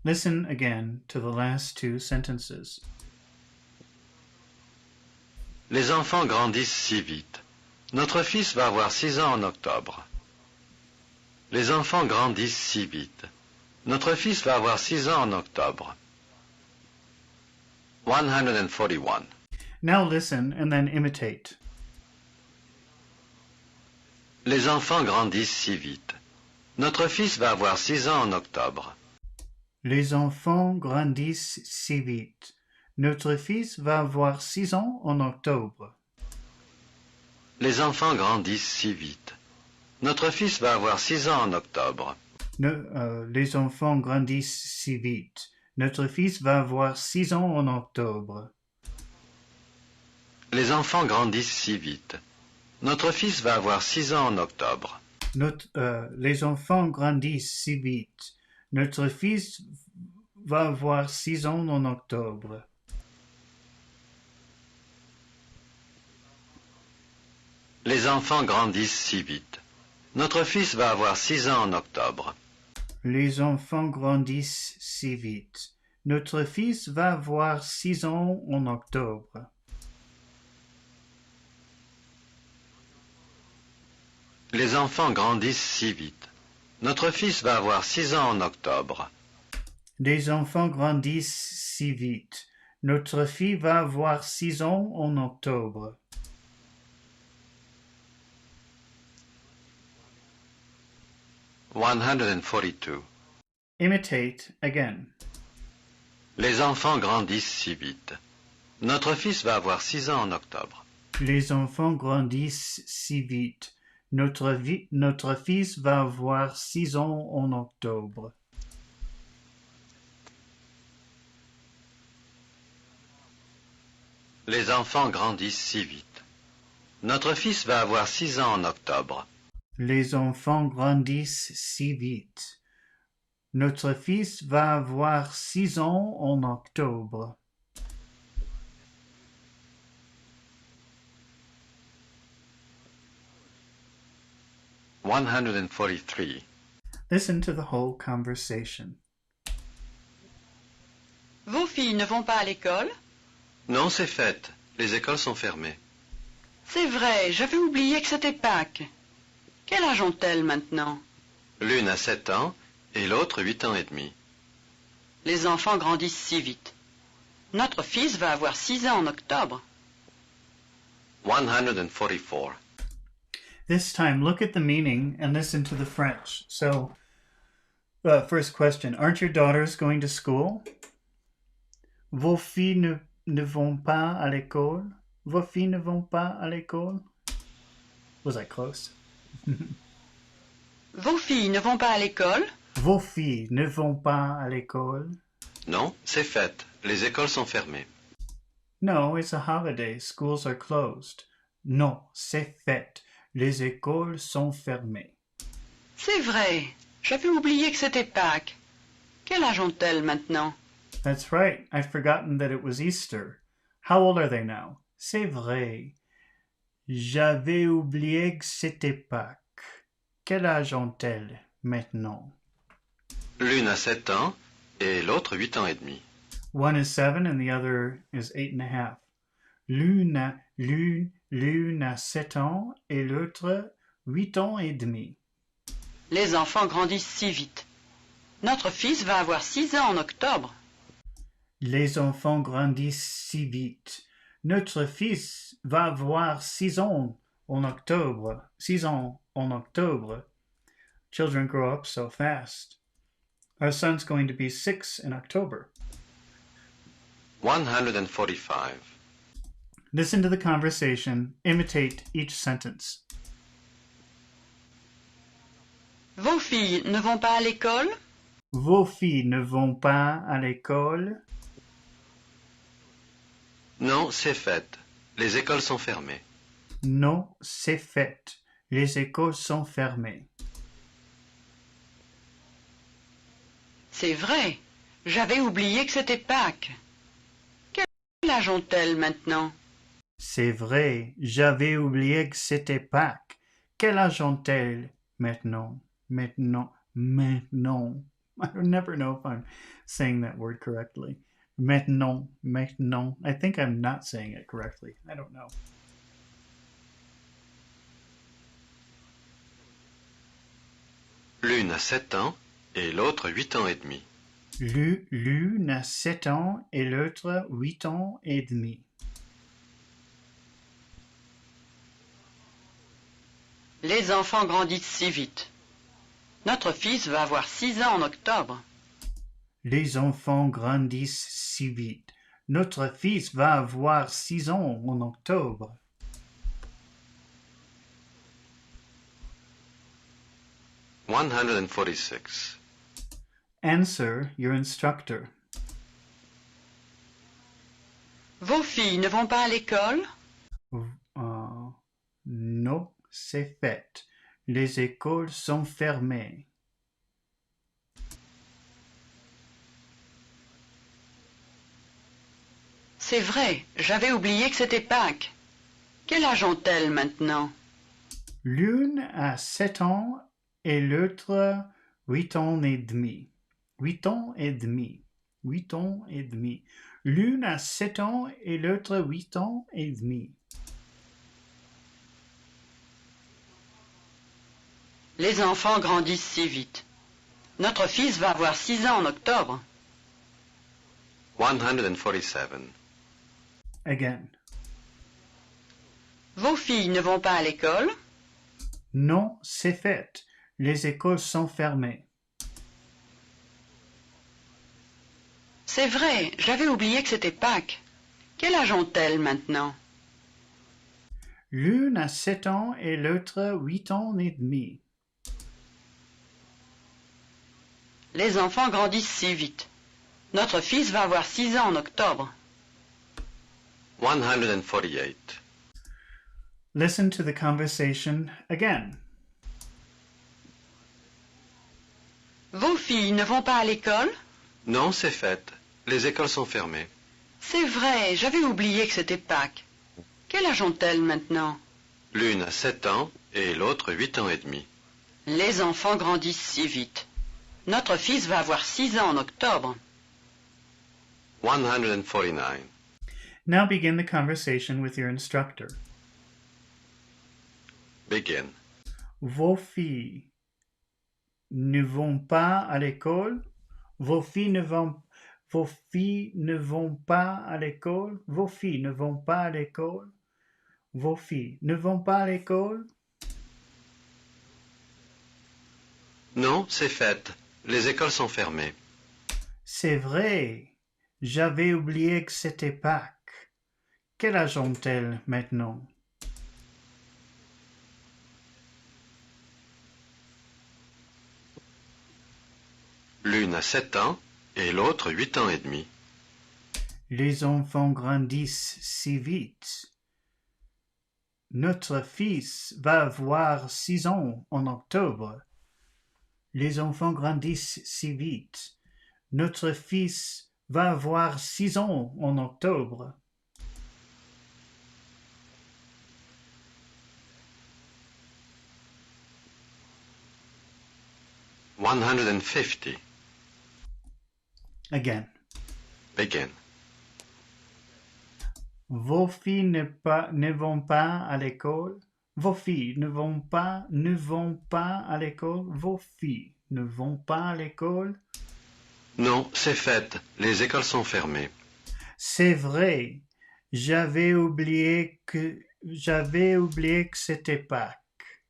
Listen again to the last two sentences. Les enfants grandissent si vite. Notre fils va avoir 6 ans en octobre. Les enfants grandissent si vite. Notre fils va avoir 6 ans en octobre. 141. Now listen and then imitate. Les enfants grandissent si vite. Notre fils va avoir 6 ans en octobre. Les enfants grandissent si vite. Notre fils va avoir 6 ans en octobre. Les enfants grandissent si vite. Notre fils va avoir 6 ans en octobre. Les enfants grandissent si vite. Notre fils va avoir 6 ans en octobre. Les enfants grandissent si vite. Notre fils va avoir 6 ans en octobre. Les enfants grandissent si vite. Notre fils va avoir 6 ans en octobre. Les enfants grandissent si vite. Notre fils va avoir 6 ans en octobre. Les enfants grandissent si vite. Notre fils va avoir 6 ans en octobre. Les enfants grandissent si vite. Notre fils va avoir 6 ans en octobre. Les enfants grandissent si vite. Notre fille va avoir 6 ans en octobre. Imitate again. Les enfants grandissent si vite. Notre fils va avoir 6 ans en octobre. Les enfants grandissent si vite. Notre fils va avoir 6 ans en octobre. Les enfants grandissent si vite. Notre fils va avoir 6 ans en octobre. Les enfants grandissent si vite. Notre fils va avoir 6 ans en octobre. Listen to the whole conversation. Vos filles ne vont pas à l'école? Non, c'est fête. Les écoles sont fermées. C'est vrai, j'avais oublié que c'était Pâques. Quel âge ont-elles maintenant? L'une a 7 ans et l'autre 8 ans et demi. Les enfants grandissent si vite. Notre fils va avoir 6 ans en octobre. 144. This time, look at the meaning and listen to the French. So, first question, aren't your daughters going to school? Vos filles ne vont pas à l'école? Vos filles ne vont pas à l'école? Was I close? Vos filles ne vont pas à l'école? Vos filles ne vont pas à l'école? Non, c'est fête. Les écoles sont fermées. No, it's a holiday. Schools are closed. Non, c'est fête. Les écoles sont fermées. C'est vrai. J'avais oublié que c'était Pâques. Quel âge ont-elles maintenant? That's right. I'd forgotten that it was Easter. How old are they now? C'est vrai. J'avais oublié que c'était Pâques. Quel âge ont-elles maintenant? L'une a 7 ans et l'autre 8 ans et demi. One is 7 and the other is 8.5. L'une a 7 ans et l'autre 8 ans et demi. Les enfants grandissent si vite. Notre fils va avoir 6 ans en octobre. Les enfants grandissent si vite. Notre fils va avoir 6 ans en octobre. 6 ans en octobre. Children grow up so fast. Our son's going to be 6 in October. 145. Listen to the conversation. Imitate each sentence. Vos filles ne vont pas à l'école? Vos filles ne vont pas à l'école? Non, c'est fête. Les écoles sont fermées. Non, c'est fait. Les écoles sont fermées. C'est vrai. J'avais oublié que c'était Pâques. Quel âge ont-elles maintenant? C'est vrai, j'avais oublié que c'était Pâques. Quel âge ont-elles maintenant? Maintenant. I never know if I'm saying that word correctly. Maintenant. I think I'm not saying it correctly. I don't know. L'une a 7 ans et l'autre 8 ans et demi. L'une a 7 ans et l'autre 8 ans et demi. Les enfants grandissent si vite. Notre fils va avoir 6 ans en octobre. Les enfants grandissent si vite. Notre fils va avoir 6 ans en octobre. « 146. Answer your instructor. Vos filles ne vont pas à l'école? Non, c'est fait. Les écoles sont fermées. C'est vrai, j'avais oublié que c'était Pâques. Quel âge ont-elles maintenant? L'une a 7 ans et l'autre 8 ans et demi. 8 ans et demi. 8 ans et demi. L'une a 7 ans et l'autre 8 ans et demi. Les enfants grandissent si vite. Notre fils va avoir 6 ans en octobre. 147. Again. Vos filles ne vont pas à l'école? Non, c'est fait. Les écoles sont fermées. C'est vrai, j'avais oublié que c'était Pâques. Quel âge ont-elles maintenant? L'une a 7 ans et l'autre 8 ans et demi. Les enfants grandissent si vite. Notre fils va avoir 6 ans en octobre. 148. Listen to the conversation again. Vos filles ne vont pas à l'école? Non, c'est fête. Les écoles sont fermées. C'est vrai, j'avais oublié que c'était Pâques. Quel âge ont-elles maintenant? L'une a 7 ans et l'autre 8 ans et demi. Les enfants grandissent si vite. Notre fils va avoir 6 ans en octobre. 149. Now begin the conversation with your instructor. Begin. Vos filles ne vont pas à l'école? Vos filles ne vont... Vos filles ne vont pas à l'école. Vos filles ne vont pas à l'école. Vos filles ne vont pas à l'école. Non, c'est fête. Les écoles sont fermées. C'est vrai. J'avais oublié que c'était Pâques. Quel âge ont-elles maintenant? L'une a 7 ans et l'autre 8 ans et demi. Les enfants grandissent si vite. Notre fils va avoir 6 ans en octobre. Les enfants grandissent si vite. Notre fils va avoir 6 ans en octobre. $150. Again. Begin. Vos filles ne vont pas à l'école. Vos filles ne vont pas à l'école. Vos filles ne vont pas à l'école. Non, c'est fête. Les écoles sont fermées. C'est vrai. J'avais oublié que c'était Pâques.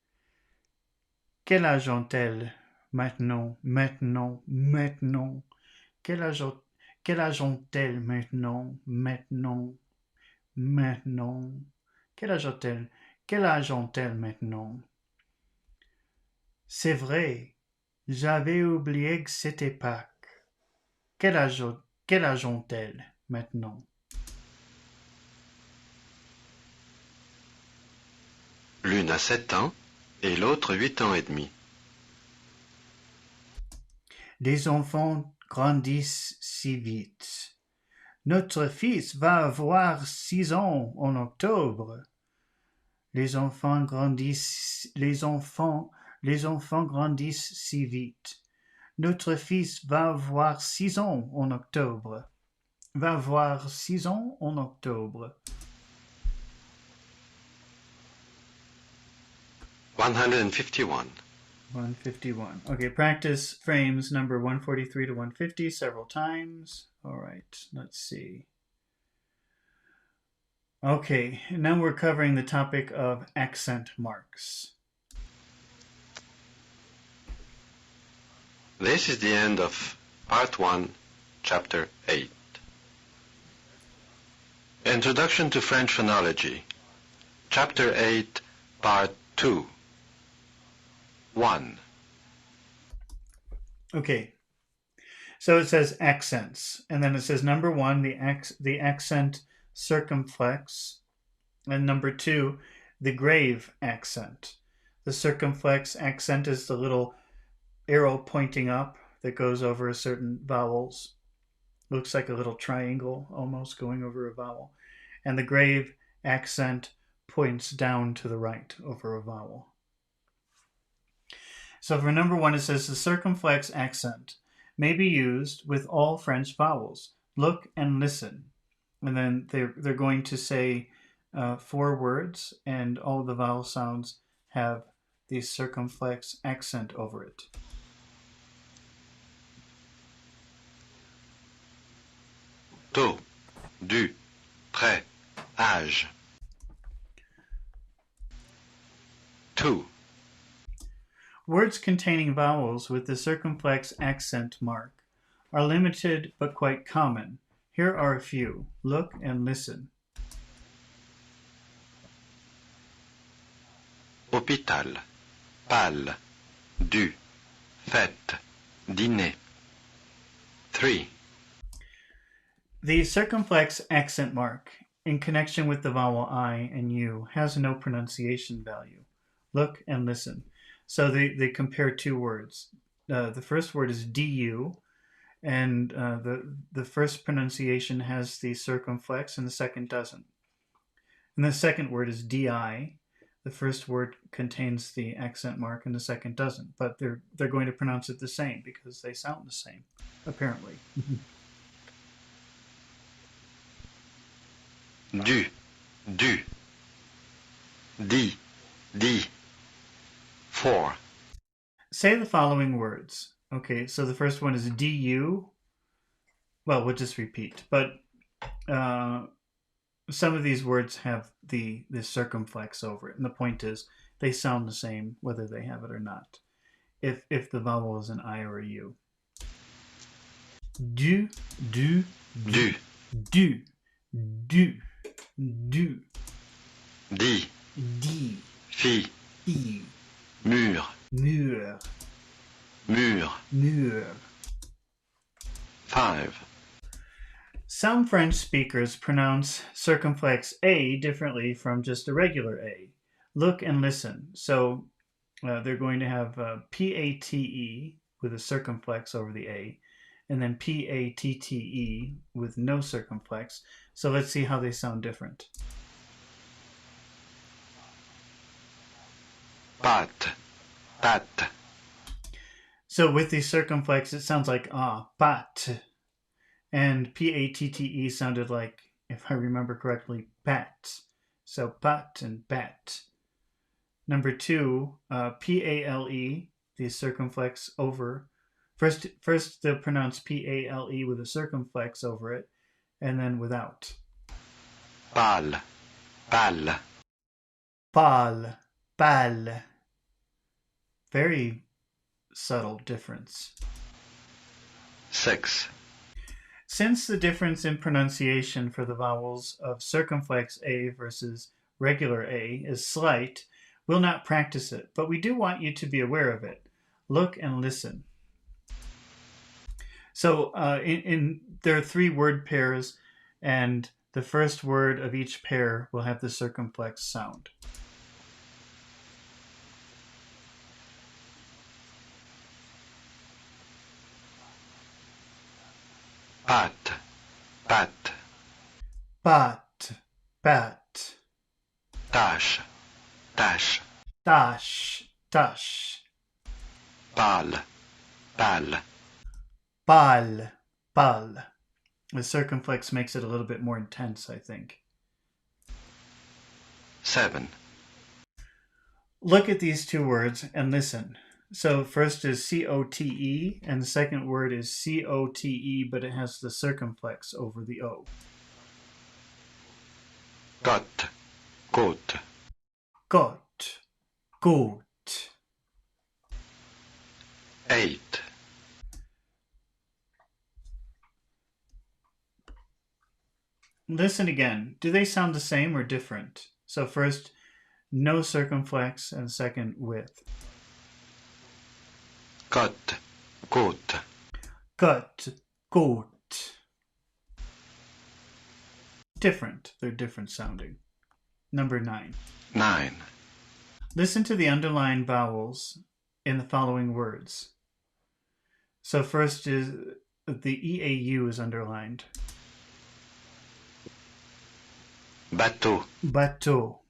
Quel âge ont-elles maintenant? Quel âge, quel âge ont-elles maintenant? Quel âge ont-elles? Quel âge ont-elles maintenant? C'est vrai. J'avais oublié que c'était Pâques. Quel âge, quel âge ont-elles maintenant? L'une a 7 ans et l'autre 8 ans et demi. Les enfants grandissent si vite. Notre fils va avoir 6 ans en octobre. Les enfants grandissent si vite. Notre fils va avoir 6 ans en octobre. Va avoir 6 ans en octobre. 151. 151. Okay, practice frames number 143 to 150 several times. All right, let's see. Okay, now we're covering the topic of accent marks. This is the end of Part 1, Chapter 8. Introduction to French Phonology. Chapter 8, Part 2. 1. Okay, so it says accents, and then it says number 1, the accent circumflex, and number 2, the grave accent. The circumflex accent is the little arrow pointing up that goes over certain vowels. Looks like a little triangle almost going over a vowel. And the grave accent points down to the right over a vowel. So for number 1, it says the circumflex accent may be used with all French vowels. Look and listen. And then they're going to say 4 words, and all of the vowel sounds have the circumflex accent over it. Tôt, du, près, âge. 2. Words containing vowels with the circumflex accent mark are limited but quite common. Here are a few. Look and listen. Hôpital, pâle, du, fête, dîner. 3. The circumflex accent mark in connection with the vowel I and U has no pronunciation value. Look and listen. So they compare 2 words. The first word is du, and the first pronunciation has the circumflex and the second doesn't. And the second word is di. The first word contains the accent mark and the second doesn't, but they're going to pronounce it the same because they sound the same, apparently. Du, di, di. 4. Say the following words. Okay, so the first one is du, well, we'll just repeat. But some of these words have the circumflex over it, and the point is they sound the same whether they have it or not. If the vowel is an I or a U. Du, du, Du, du, du, du, dit, di, fille, i, mur, mur, mur. mur. 5. Some French speakers pronounce circumflex A differently from just a regular A. Look and listen. So they're going to have P-A-T-E with a circumflex over the A, and then P-A-T-T-E with no circumflex. So let's see how they sound different. Pâte, pâte. So with the circumflex, it sounds like pat. And P-A-T-T-E sounded like, if I remember correctly, pat. So pat and bat. Number 2, P-A-L-E, the circumflex over. First they'll pronounce P-A-L-E with a circumflex over it, and then without. Pâle, pâle. Pâle, pâle. Very subtle difference. 6. Since the difference in pronunciation for the vowels of circumflex A versus regular A is slight, we'll not practice it, but we do want you to be aware of it. Look and listen. So there are 3 word pairs, and the first word of each pair will have the circumflex sound. Pâte, pâte. Bat, bat. Tâche, tâche. Tash, tash. Pâle, pâle. Pal, pal. The circumflex makes it a little bit more intense, I think. 7. Look at these 2 words and listen. So first is C-O-T-E, and the second word is C-O-T-E, but it has the circumflex over the O. Côte, côte. Got, goat. 8. Listen again. Do they sound the same or different? So first, no circumflex, and second, with. Côte, côte. Got, goat. Different. They're different sounding. Number 9. 9. Listen to the underlined vowels in the following words. So first is the EAU is underlined. Bateau, Bateau.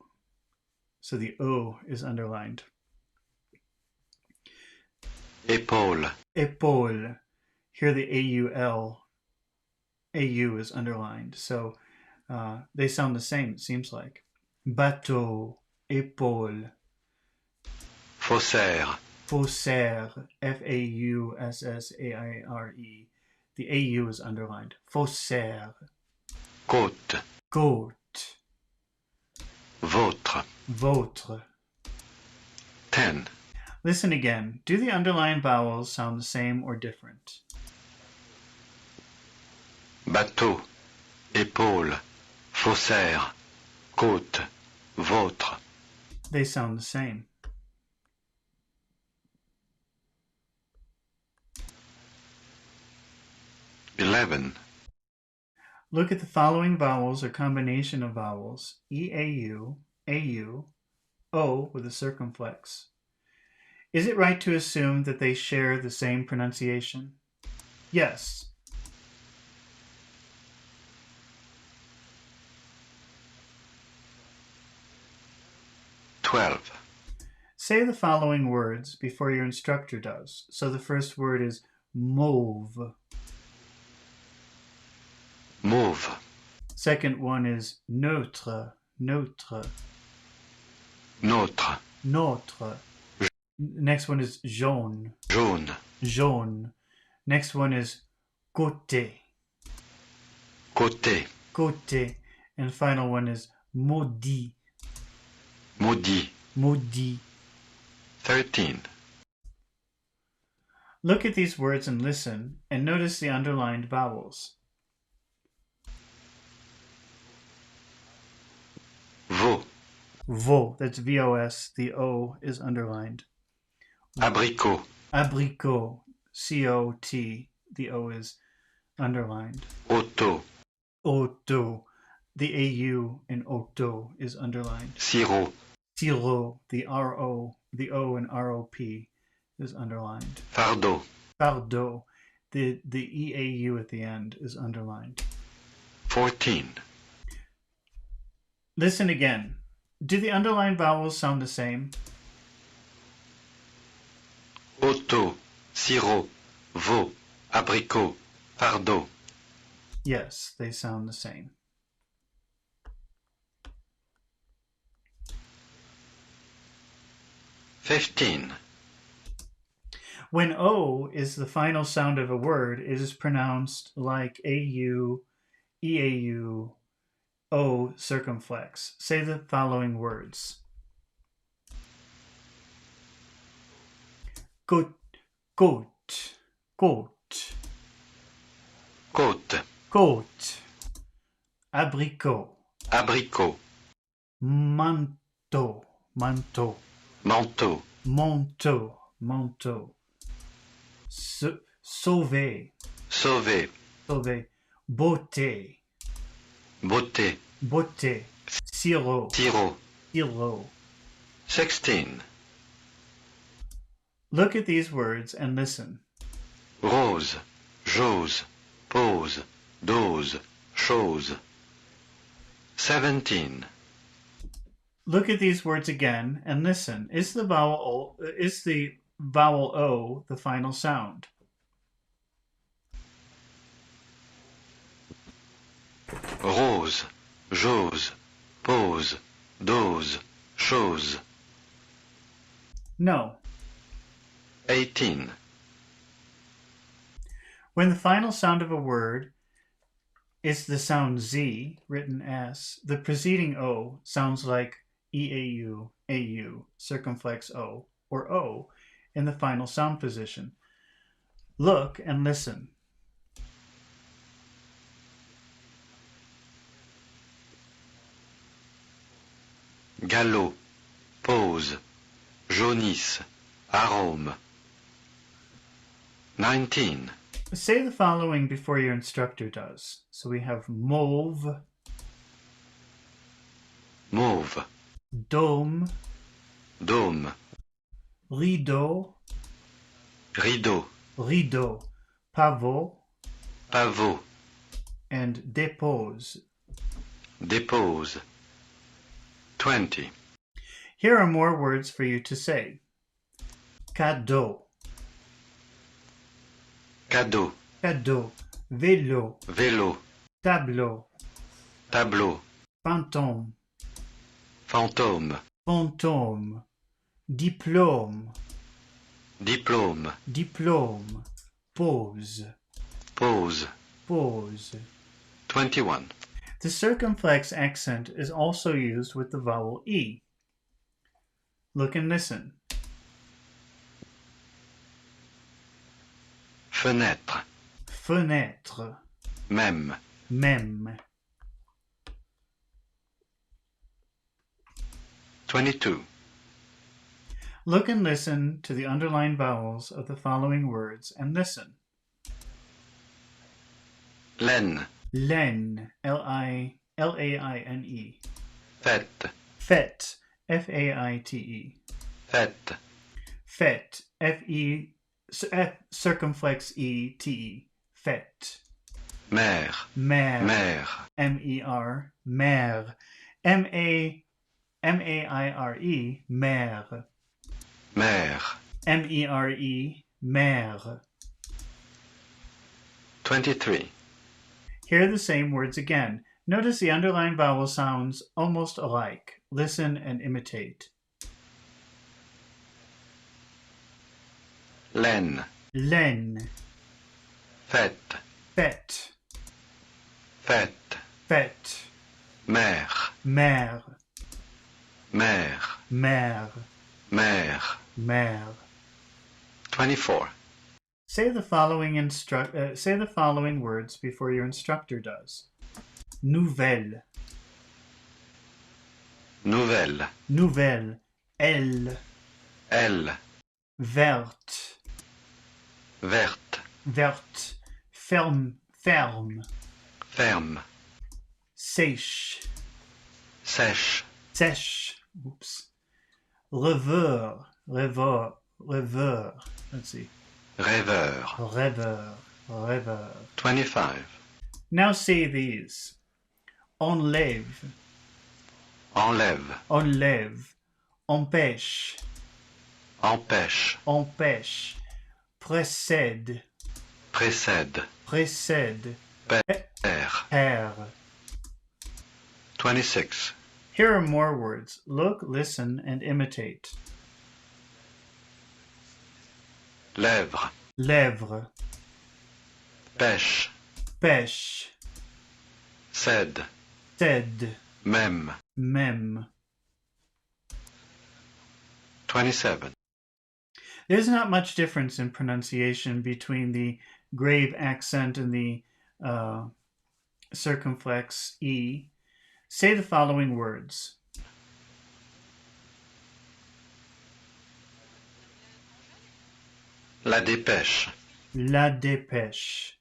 So the O is underlined. épaule, Épaule. Here the AUL. AU is underlined. So they sound the same, it seems like. Bateau. Épaule. faussaire, Faussaire. F-A-U-S-S-A-I-R-E. The AU is underlined. Faussaire. côte, Goat. vôtre. Votre. 10. Listen again. Do the underlined vowels sound the same or different? Bateau, épaule, faussaire, côte, vôtre. They sound the same. Look at the following vowels or combination of vowels. E-A-U, A-U, O with a circumflex. Is it right to assume that they share the same pronunciation? Yes. Say the following words before your instructor does. So the first word is mauve. Mauve, Second one is neutre, neutre, nôtre, notre. Next one is jaune, jaune, jaune. Next one is côté, côté, côté. And final one is maudit, maudit. maudit. 13. Look at these words and listen, and notice the underlined vowels. Veau, Vos, that's V-O-S, the O is underlined. abricot, Abricot, C-O-T, the O is underlined. auto, Auto, the A-U in auto is underlined. sirop, Sirop, the R-O, the O in R-O-P is underlined. fardeau, Fardeau, the E-A-U at the end is underlined. 14. Listen again. Do the underlined vowels sound the same? auto, sirop, veau, abricot, fardeau. Yes, they sound the same. Fifteen. When O is the final sound of a word, it is pronounced like A-U, E-A-U, O circumflex. Say the following words. Goat, goat, goat, Côte, goat. Abricot, abricot, manteau, manteau, manteau, manteau, manteau. Sauver, sauvé, sauver. Beauté, beauté, beauté. Sirop, sirop. sirop. 16. Look at these words and listen. Rose, j'ose, pose, dose, chose. 17. Look at these words again and listen. Is the vowel O the final sound? Rose, j'ose, pose, dose, chose. No. 18. When the final sound of a word is the sound Z, written S, the preceding O sounds like E-A-U, A-U, circumflex O, or O in the final sound position. Look and listen. Galop, pose, jaunisse, arôme. 19. Say the following before your instructor does. So we have mauve, Mauve, dôme, dôme, rideau, rideau, rideau, pavot, pavot, and dépose. dépose. 20. Here are more words for you to say. Cadeau, Cadeau, cadeau, vélo, vélo, tableau, tableau, fantôme, fantôme, fantôme, diplôme, diplôme, diplôme, pose, pose. pose. 21. The circumflex accent is also used with the vowel E. Look and listen. Fenêtre, Fenêtre, même, même. 22. Look and listen to the underlined vowels of the following words and listen. Laine, Laine, L-A-I-N-E. fête, Fête, F-A-I-T-E. fête, Fête, F-E, circumflex E-T-E. Fête. mère, Mère, mère, M-E-R, mère. M-A-I-R-E, mère. mère. M-E-R-E, mère. 23. Hear the same words again. Notice the underlined vowel sounds almost alike. Listen and imitate. Laine, Laine, fête, fête, fête, fête, mère, mère, mère, mère, mère. mère. 24. Say the following say the following words before your instructor does. Nouvelle, Nouvelle, nouvelle, elle, elle, verte, verte, verte, ferme, ferme, ferme, sèche, sèche, sèche, oops, rêveur, rêveur, rêveur, let's see, rêveur. rêveur, rêveur. 25. Now say these. Enlève, Enlève, enlève, empêche, empêche, empêche, précède, précède, précède, père. père. 26. Here are more words. Look, listen, and imitate. Lèvre, Lèvre, pêche, pêche, cède, cède, même. même. 27. There's not much difference in pronunciation between the grave accent and the circumflex E. Say the following words. La dépêche, La dépêche.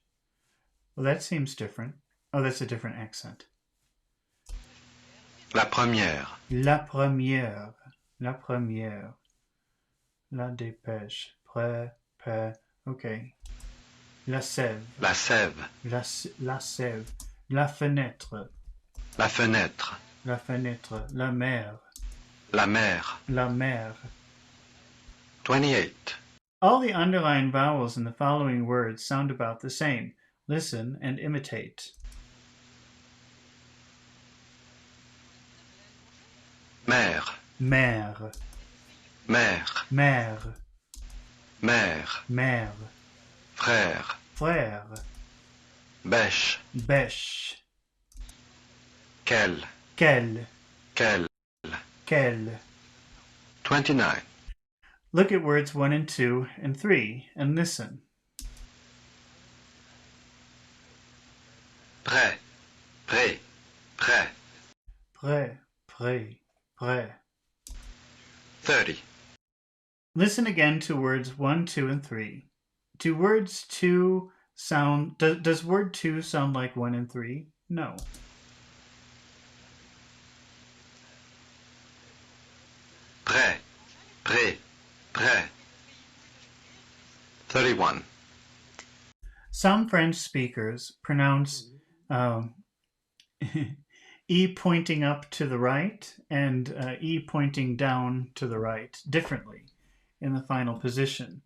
Well, that seems different. Oh, that's a different accent. la première, La première. La première. La dépêche. Prêt, prêt. Okay. La sève. la sève, La sève. La fenêtre. la fenêtre, La fenêtre. La mer. la mer. La mer. 28. All the underlined vowels in the following words sound about the same. Listen and imitate. Mère, Mère. mère, Mère. mère, Mère. frère, Frère. bêche, Bêche. quelle, Quelle. quelle. Quelle. 29. Look at words 1 and 2 and 3 and listen. Prêt, prêt, prêt. Prêt, prêt, prêt. 30. Listen again to words 1, 2, and 3. Do words 2 sound... Does word 2 sound like 1 and 3? No. Prêt, prêt, prêt. 31. Some French speakers pronounce E pointing up to the right and E pointing down to the right differently in the final position,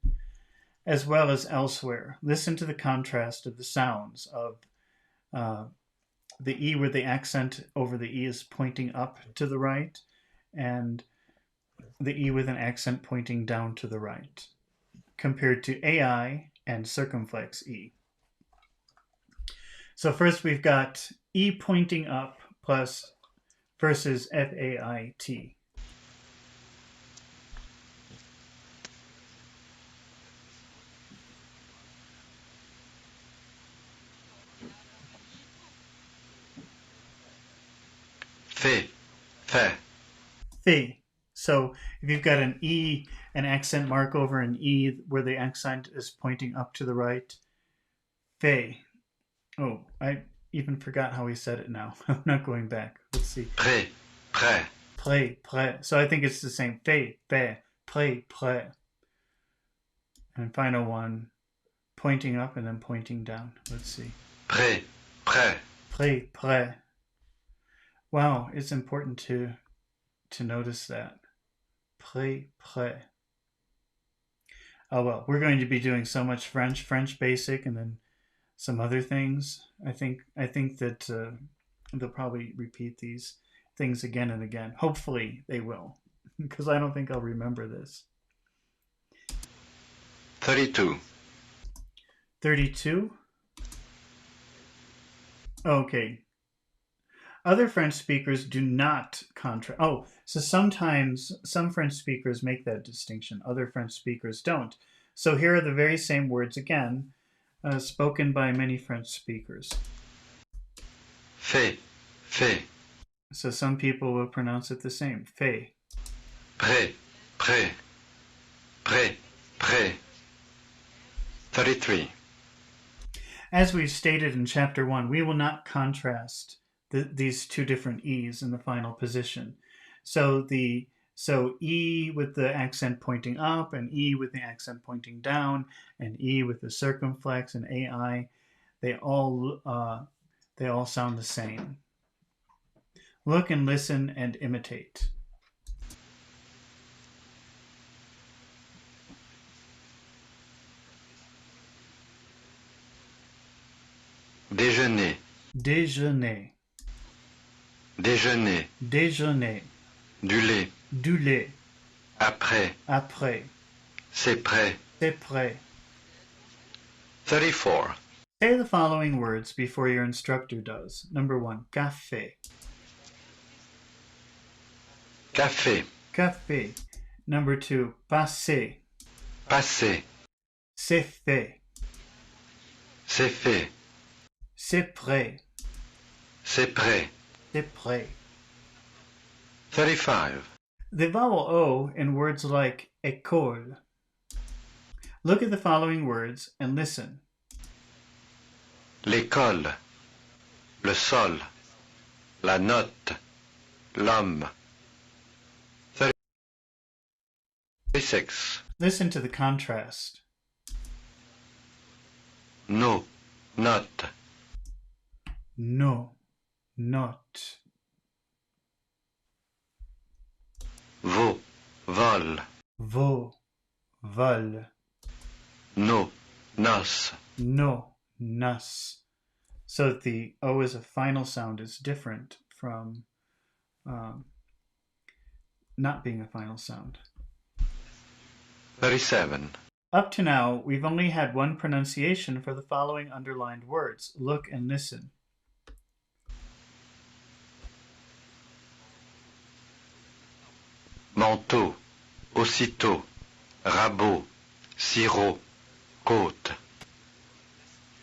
as well as elsewhere. Listen to the contrast of the sounds of the E where the accent over the E is pointing up to the right and the E with an accent pointing down to the right, compared to AI and circumflex E. So first we've got E pointing up plus versus FAIT. Fait, fait. Fait. So if you've got an E, an accent mark over an E where the accent is pointing up to the right, fait. Oh, I even forgot how he said it now. I'm not going back. Let's see. Prêt, prêt. Prêt, prêt. So I think it's the same. Fait, fait, prêt, prêt. And final one, pointing up and then pointing down. Let's see. Prêt, prêt. Prêt, prêt. Wow, it's important to notice that. Prêt, prêt. Oh well, we're going to be doing so much French basic, and then some other things. I think that they'll probably repeat these things again and again. Hopefully they will, because I don't think I'll remember this. 32. 32. Okay. Other French speakers do not contrast. Oh, so sometimes some French speakers make that distinction. Other French speakers don't. So here are the very same words again, spoken by many French speakers. Fait, fait, So some people will pronounce it the same. Fait. prêt, prêt, prêt, prêt. 33. As we've stated in chapter 1, we will not contrast these two different E's in the final position. So E with the accent pointing up, and E with the accent pointing down, and E with the circumflex, and AI, they all sound the same. Look and listen and imitate. Déjeuner, Déjeuner, déjeuner, déjeuner, du lait, du lait, après, après, c'est prêt. c'est prêt. 34. Say the following words before your instructor does. Number 1, café. Café, Café. Number 2, passé. passé, C'est fait. c'est fait, C'est prêt. c'est prêt. C'est prêt. 35. The vowel O in words like école. Look at the following words and listen. L'école, le sol, la note, l'homme. 36. Listen to the contrast. No, note, No, not. veau, vol, Veau, vol. no, noce. No, nos. So that the O as a final sound is different from not being a final sound. 37. Up to now, we've only had one pronunciation for the following underlined words. Look and listen. Manteau, aussitôt, rabot, sirop, côte.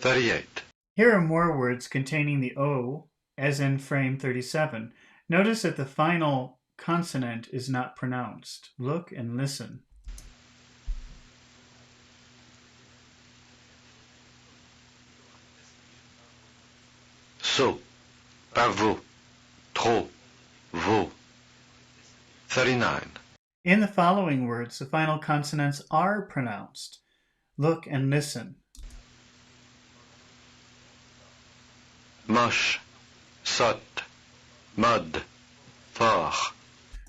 38. Here are more words containing the O, as in frame 37. Notice that the final consonant is not pronounced. Look and listen. Saut, pavot, trop, veau. 39. In the following words, the final consonants are pronounced. Look and listen. Moche, sotte, mode, fort.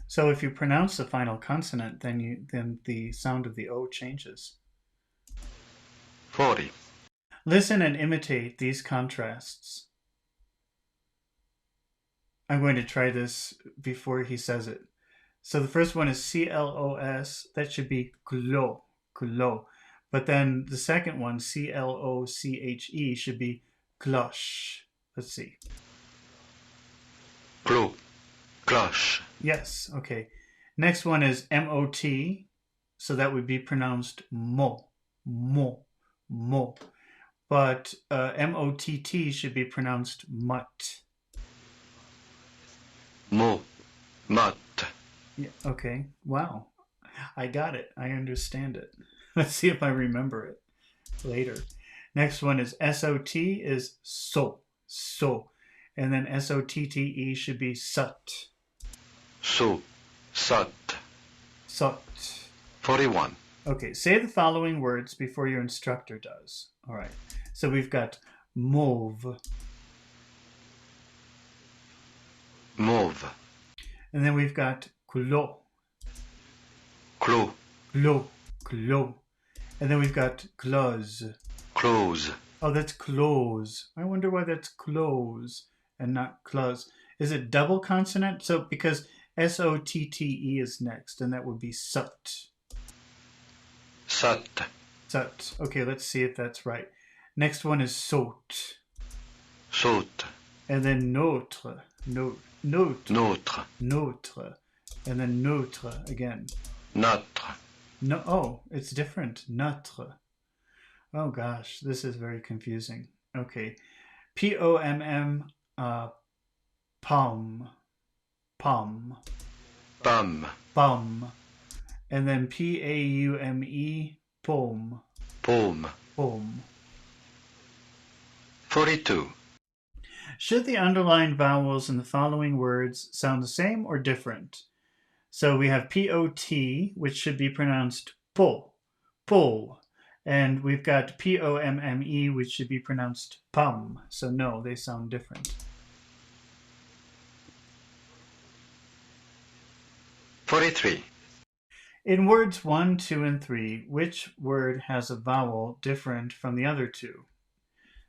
So if you pronounce the final consonant, then the sound of the O changes. 40. Listen and imitate these contrasts. I'm going to try this before he says it. So the first one is C-L-O-S. That should be clo, clo. But then the second one, C-L-O-C-H-E, should be cloche. Let's see. Clos, cloche. Yes, okay. Next one is M-O-T. So that would be pronounced mo, mo, mo. But M-O-T-T should be pronounced mutt. Mot, motte. Yeah, okay. Wow. I got it. I understand it. Let's see if I remember it later. Next one is S-O-T is so, so. And then S-O-T-T-E should be sut, Saut, sotte. sut. 41. Okay, say the following words before your instructor does. All right. So we've got mauve, Mauve, and then we've got clos, clos, clos, clos. And then we've got close. close. Oh, that's close. I wonder why that's close and not close. Is it double consonant? So because S-O-T-T-E is next, and that would be sut. Sotte, Sut. Okay, let's see if that's right. Next one is saute. saute. and then notre, notre, Notre. notre, and then notre again. Notre. No, oh, it's different. Notre. Oh gosh, this is very confusing. Okay, pomm, pomme, pomme, Pomme. pomme, and then paume, pomme, Paume. pomme. 42. Should the underlined vowels in the following words sound the same or different? So we have pot, which should be pronounced po, po, and we've got pomme, which should be pronounced pum. So no, they sound different. 43. In words 1, 2, and 3, which word has a vowel different from the other two?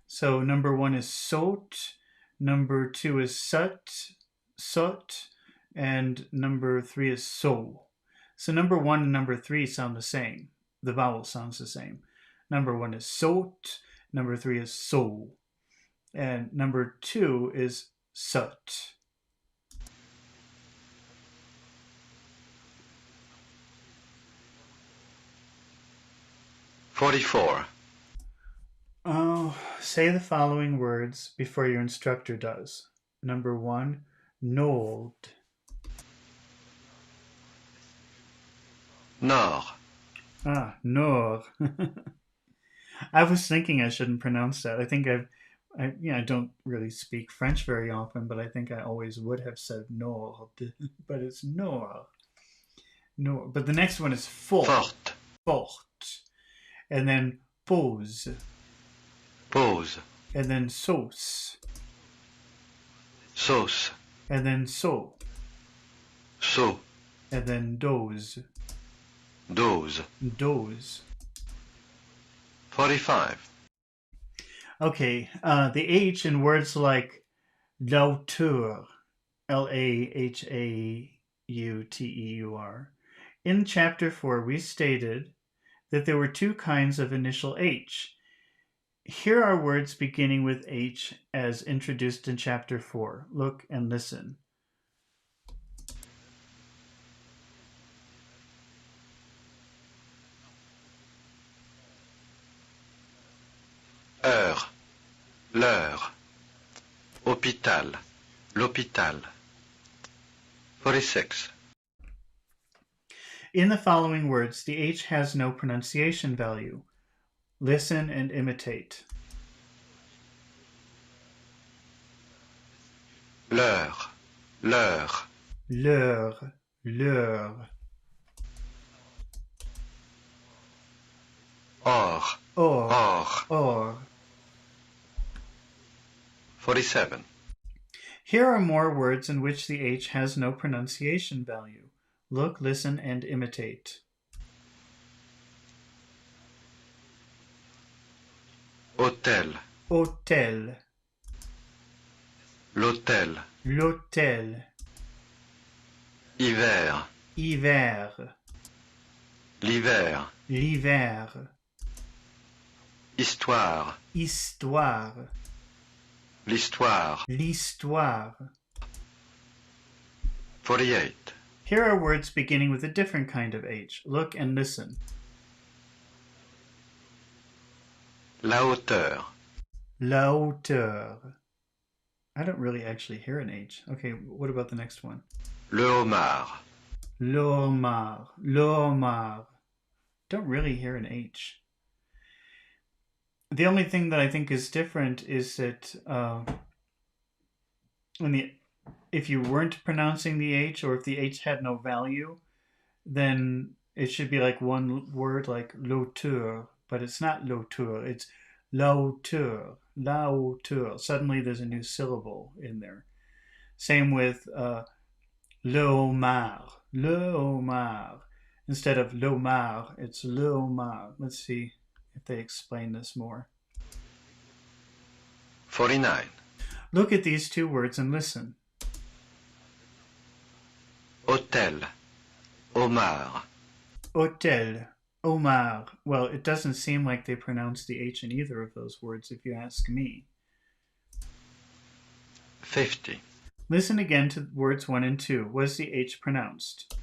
So number 1 is sot, number 2 is sot, and number 3 is so. So number 1 and number 3 sound the same. The vowel sounds the same. Number 1 is sot, number 3 is so, and number 2 is sut. 44. Oh, say the following words before your instructor does. Number 1, nold. Nord. Ah, nord. I was thinking I shouldn't pronounce that. I think I don't really speak French very often, but I think I always would have said nord, but it's nord. Nord. But the next one is fort. Forte. Fort. And then pose. Pose. And then sauce. Sauce. And then so. Saut. And then dose. Dose. Dose. 45. Okay, the H in words like lauteur, Lahauteur. In chapter 4, we stated that there were two kinds of initial H. Here are words beginning with H as introduced in chapter 4. Look and listen. Heure. L'heure. Hôpital. L'hôpital. 46. In the following words, the H has no pronunciation value. Listen and imitate. L'heure. L'heure. L'heure, l'heure. Or. Or, Or. or. 47. Here are more words in which the H has no pronunciation value. Look, listen, and imitate. Hôtel. Hôtel, L'hôtel. l'hôtel. Hiver. Hiver, L'hiver. l'hiver. Histoire. Histoire, L'histoire. l'histoire. 48. Here are words beginning with a different kind of H. Look and listen. La hauteur. La hauteur. I don't really actually hear an H. Okay, what about the next one? Le homard. Le homard, le homard. Don't really hear an H. The only thing that I think is different is that if you weren't pronouncing the H, or if the H had no value, then it should be like one word, like l'auteur, but it's not l'auteur, it's l'auteur, l'auteur. Suddenly there's a new syllable in there. Same with le homard, le homard. Instead of l'homard, it's le homard. Let's see if they explain this more. 49. Look at these two words and listen. Hôtel. Homard. Hôtel, homard. Well, it doesn't seem like they pronounce the H in either of those words, if you ask me. 50. Listen again to words 1 and 2. Was the H pronounced?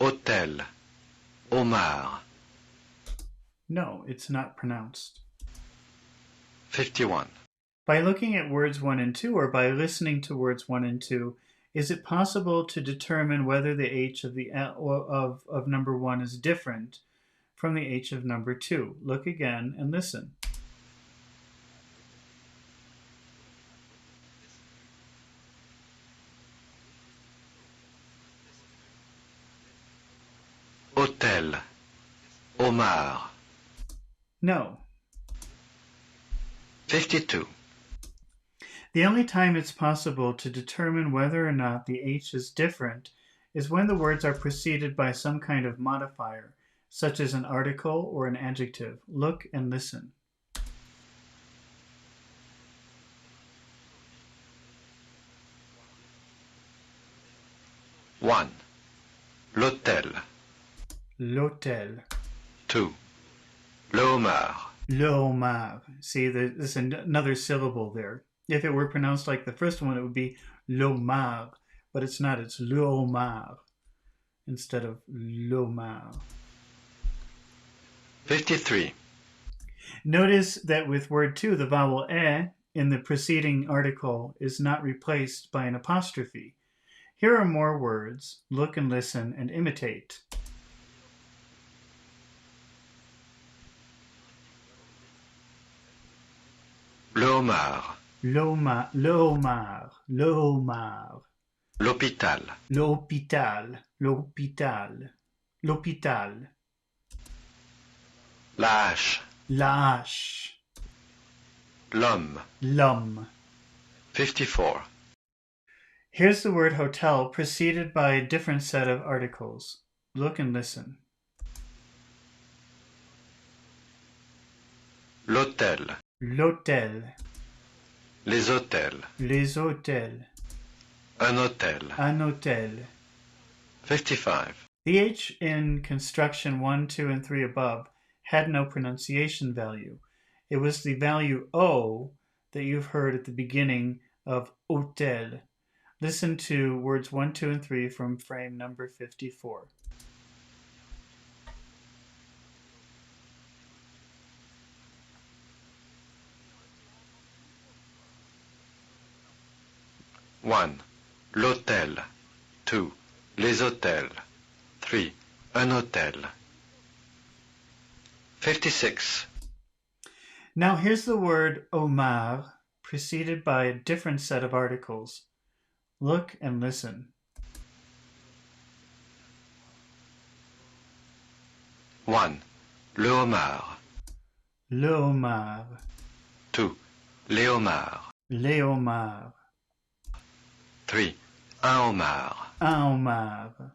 Hôtel, homard. No, it's not pronounced. 51. By looking at words 1 and 2, or by listening to words 1 and 2, is it possible to determine whether the H of number 1 is different from the H of number 2? Look again and listen. Hôtel, homard. No. 52. The only time it's possible to determine whether or not the H is different is when the words are preceded by some kind of modifier, such as an article or an adjective. Look and listen. One. L'hôtel. L'hôtel. 2. Le homard. Le homard. See, there's another syllable there. If it were pronounced like the first one, it would be l'homard, but it's not. It's le homard instead of l'homard. 53. Notice that with word 2, the vowel e in the preceding article is not replaced by an apostrophe. Here are more words. Look and listen and imitate. Le homard. Le homard. Le homard. L'hôpital. L'hôpital. L'hôpital. L'hôpital. La hache. La hache. L'homme. L'homme. 54. Here's the word hotel preceded by a different set of articles. Look and listen. L'hôtel. L'hôtel. Les hôtels. Les hôtels. Un hôtel. Un hôtel. 55. The H in construction 1, 2, and 3 above had no pronunciation value. It was the value O that you've heard at the beginning of hôtel. Listen to words 1, 2, and 3 from frame number 54. One. L'hôtel. 2. Les hôtels. 3. Un hôtel. 56. Now here's the word homard preceded by a different set of articles. Look and listen. One. Le homard. Le homard. 2. Les homards. Les homards. 3. Un homard. Un homard.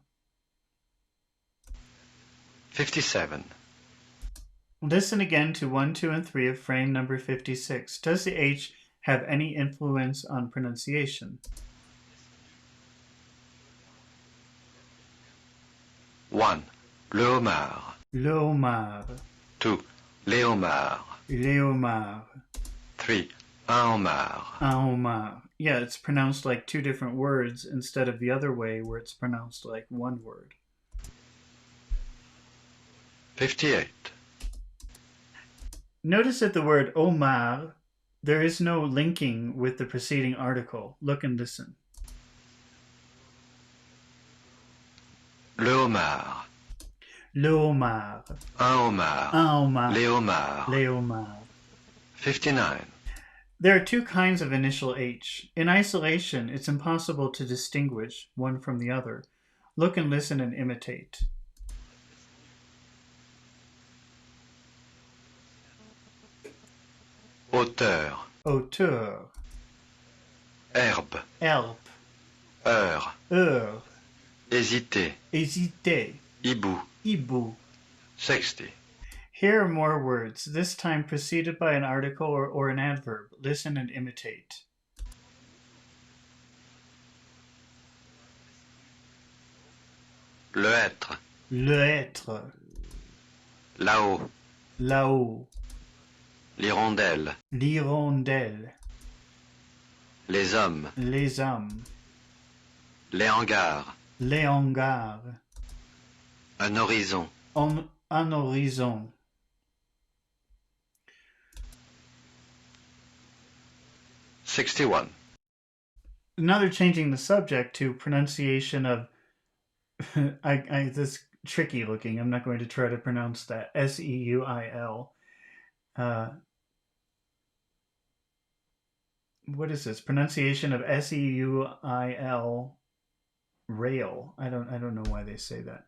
57. Listen again to 1, 2, and 3 of frame number 56. Does the H have any influence on pronunciation? 1. Le homard. Le homard. 2. Les homards. Les homards. 3. Un homard. Un homard. Yeah, it's pronounced like two different words instead of the other way where it's pronounced like one word. 58. Notice that the word homard, there is no linking with the preceding article. Look and listen. Le homard. Le homard. Un homard. Un homard. Les homards. Les homards. 59. There are two kinds of initial H. In isolation, it's impossible to distinguish one from the other. Look and listen and imitate. Hauteur. Hauteur. Herbe. Herbe. Heure. Heure. Hésiter. Hésiter. Hibou. Hibou. 60. Here are more words, this time preceded by an article or an adverb. Listen and imitate. Le être. Le être. Là-haut. Là-haut. L'hirondelle. L'hirondelle. les hommes, les hommes, les hangars, les hangars, un horizon, un horizon. '61. Another changing the subject to pronunciation of this tricky looking. I'm not going to try to pronounce that. Seuil. What is this? Pronunciation of Seuil rail. I don't know why they say that.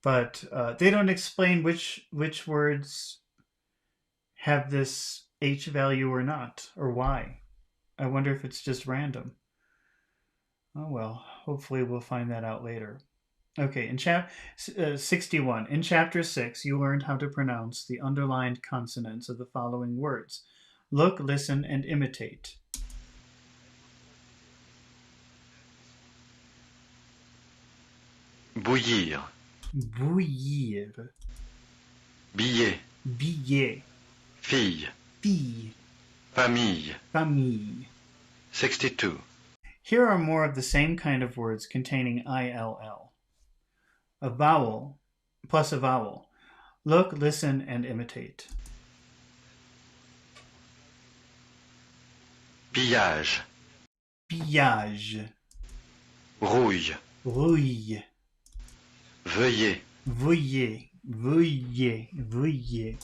But they don't explain which words have this H value or not, or why. I wonder if it's just random. Oh well, hopefully we'll find that out later. Okay, in 61, in chapter 6, you learned how to pronounce the underlined consonants of the following words. Look, listen, and imitate. Bouillir, Bouillir, billet, billet, fille, fille, famille, famille. 62. Here are more of the same kind of words containing ILL. A vowel plus a vowel. Look, listen, and imitate. Pillage, Pillage, rouille, rouille, veuillez, veuillez, veuillez, veuillez.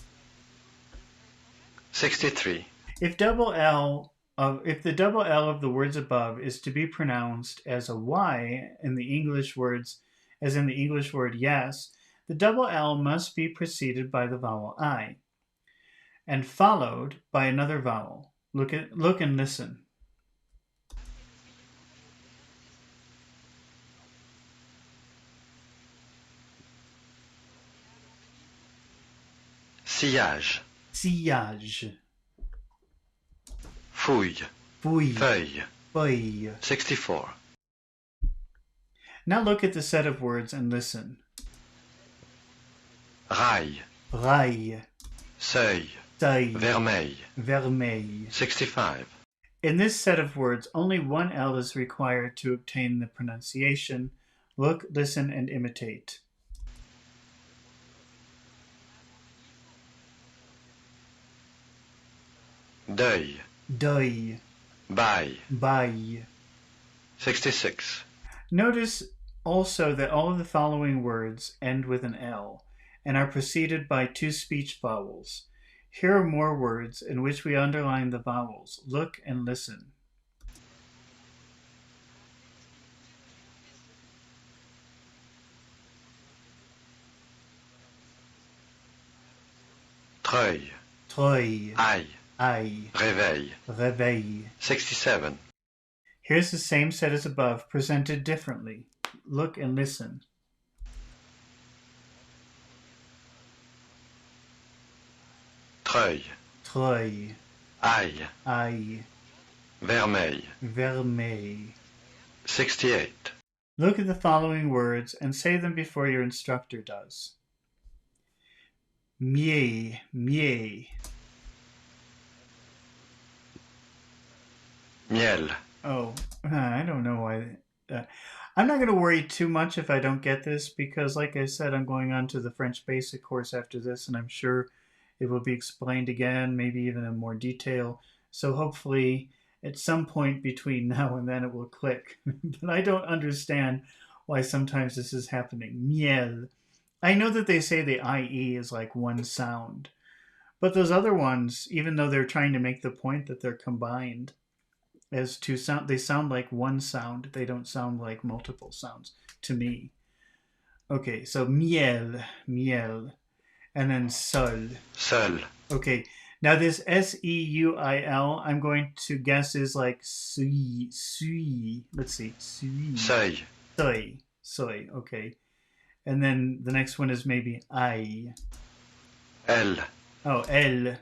63. If the double L of the words above is to be pronounced as a Y in the English words, as in the English word yes, the double L must be preceded by the vowel I and followed by another vowel. Look and listen. Sillage, Sillage, fouille, fouille, feuille, feuille. 64. Now look at the set of words and listen. Rail, Rail, seuil, seuil, vermeil, vermeil. 65. In this set of words, only one L is required to obtain the pronunciation. Look, listen, and imitate. Deuil, Deuil, bail, bail. 66. Notice also that all of the following words end with an L and are preceded by two speech vowels. Here are more words in which we underline the vowels. Look and listen. Treuil, Treuil, ail, ail, réveil, réveil. 67. Here's the same set as above, presented differently. Look and listen. Treuil, Treuil, ail, ail, vermeil, vermeil. 68. Look at the following words and say them before your instructor does. Mier, mier. Miel, Oh, I don't know why. I'm not going to worry too much if I don't get this because, like I said, I'm going on to the French basic course after this, and I'm sure it will be explained again, maybe even in more detail. So hopefully, at some point between now and then, it will click. But I don't understand why sometimes this is happening. Miel. I know that they say the IE is like one sound, but those other ones, even though they're trying to make the point that they're combined as two sound, they sound like one sound. They don't sound like multiple sounds to me. Okay, so miel, miel, and then sol. seul, Okay, now this SEUIL, I'm going to guess is like sui, sui. Let's see, sui, seuil, soy, soy. Okay, and then the next one is maybe I. elle, Oh, L,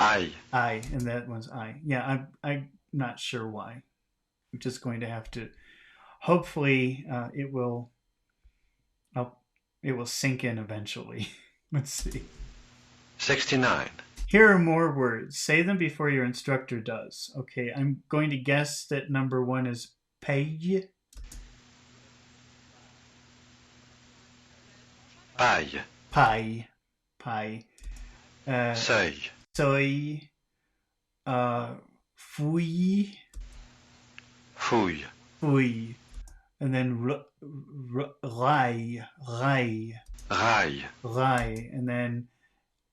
ail, I, and that one's I. Yeah, I'm not sure why. I'm just going to have to. Hopefully, it will sink in eventually. Let's see. 69. Here are more words. Say them before your instructor does. Okay, I'm going to guess that number one is paye. Paille. Paille. Paille. Seuil. Seuil. Fouille. Fouille. Fouille. And then rail. Rail. Rail. Rail. And then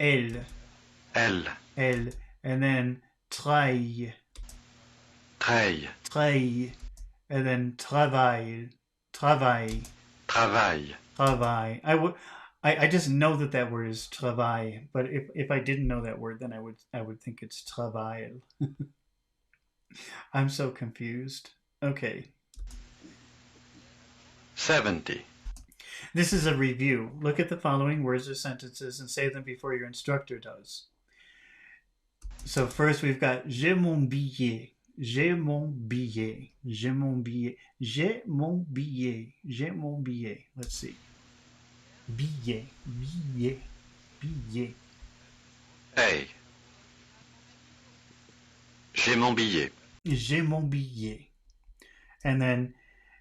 elle. Elle. Elle. And then trail. Treille. Trail. And then travail. Travail. Travail. Travail. I just know that word is travail, but if I didn't know that word, then I would think it's travail. I'm so confused. Okay. 70. This is a review. Look at the following words or sentences and say them before your instructor does. So first we've got j'ai mon billet. J'ai mon billet. J'ai mon billet. J'ai mon billet. J'ai mon billet. Let's see. Billet. Billet. Billet. Hey. J'ai mon billet. J'ai mon billet. And then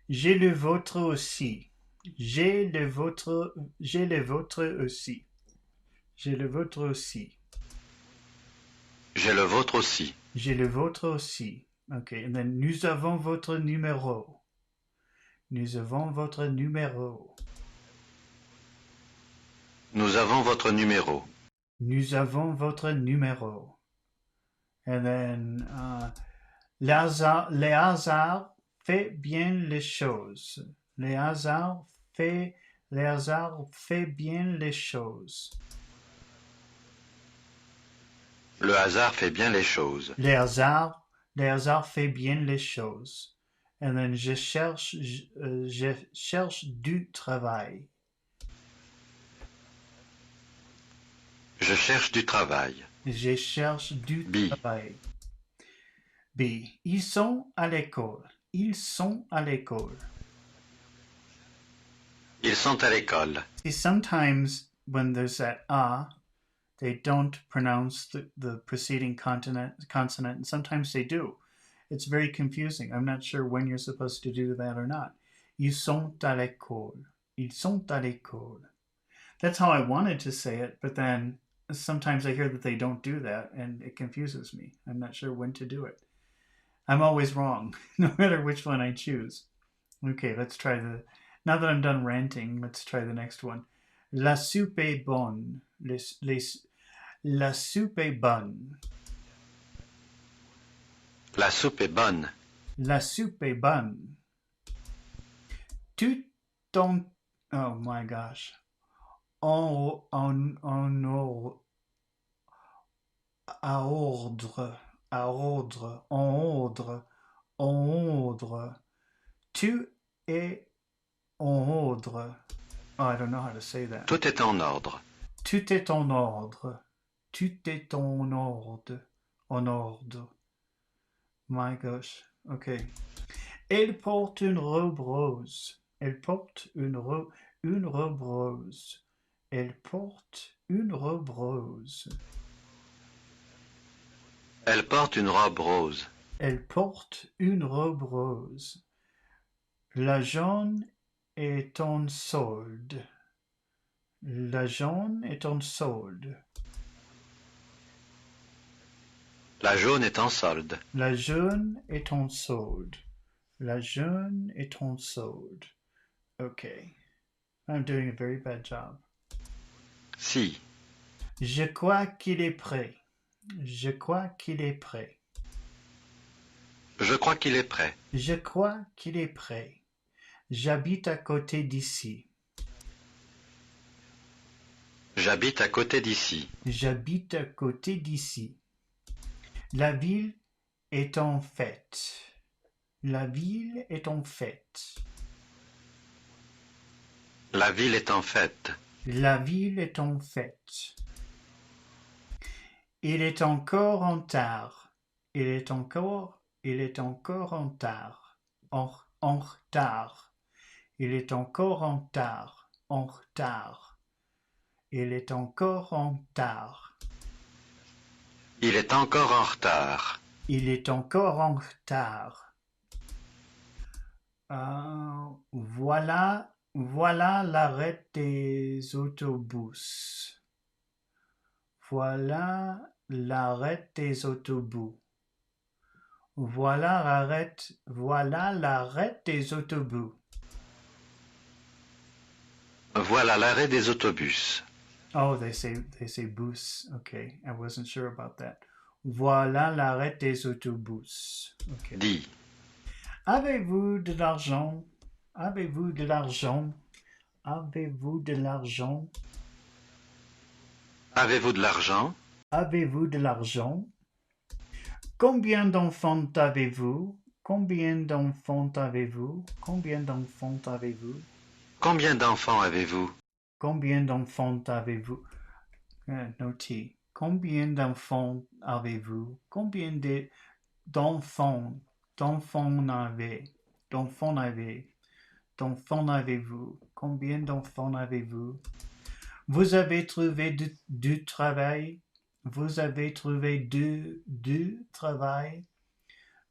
j'ai le vôtre aussi. J'ai le vôtre aussi. J'ai le vôtre aussi. J'ai le vôtre aussi. J'ai le vôtre aussi. Okay, and then nous avons votre numéro. Nous avons votre numéro. Nous avons votre numéro. Nous avons votre numéro. And then le hasard fait bien les choses. Le hasard fait bien les choses. Le hasard fait bien les choses. Le hasard fait bien les choses. And then je cherche du travail. Je cherche du travail. Je cherche du travail. B. Ils sont à l'école. Ils sont à l'école. Ils sont à l'école. See, sometimes when there's that they don't pronounce the preceding consonant, and sometimes they do. It's very confusing. I'm not sure when you're supposed to do that or not. Ils sont à l'école. Ils sont à l'école. That's how I wanted to say it, but then sometimes I hear that they don't do that, and it confuses me. I'm not sure when to do it. I'm always wrong, no matter which one I choose. Okay, let's try now that I'm done ranting, let's try the next one. La soupe est bonne. La soupe est bonne. La soupe est bonne. La soupe est bonne. Tout en... Oh my gosh. À ordre. Tout est en ordre. Oh, I don't know how to say that. Tout est en ordre. Tout est en ordre. Tout est en ordre. En ordre. My gosh. Okay. Elle porte une robe rose. Elle porte une robe rose. Elle porte une robe rose. Elle porte une robe rose. Elle porte une robe rose. La jaune est en solde. La jaune est en solde. La jaune est en solde. La jaune est en solde. La jaune est en solde. Okay. I'm doing a very bad job. Si. Je crois qu'il est prêt. Je crois qu'il est prêt. Je crois qu'il est prêt. Je crois qu'il est prêt. J'habite à côté d'ici. J'habite à côté d'ici. J'habite à côté d'ici. La ville est en fête. La ville est en fête. La ville est en fête. La ville est en fête. Il est encore en retard. Il est encore en retard. En retard. Il est encore en retard. En retard. Il est encore en retard. Il est encore en retard. Il est encore en retard. Voilà l'arrêt des autobus. Voilà l'arrêt des autobus. Voilà l'arrêt des autobus. Voilà l'arrêt des autobus. Oh, they say bus. Okay, I wasn't sure about that. Voilà l'arrêt des autobus. Okay. Dis. Avez-vous de l'argent? Avez-vous de l'argent? Avez-vous de l'argent? Avez-vous de l'argent? Avez-vous de l'argent? Combien d'enfants avez-vous? Combien d'enfants avez-vous? Combien d'enfants avez-vous? Combien d'enfants avez-vous? Combien d'enfants avez-vous? No T. Combien d'enfants avez-vous? Combien d'enfants d'enfants avez-vous? Combien d'enfants avez-vous? Vous avez trouvé du travail? Vous avez trouvé du travail?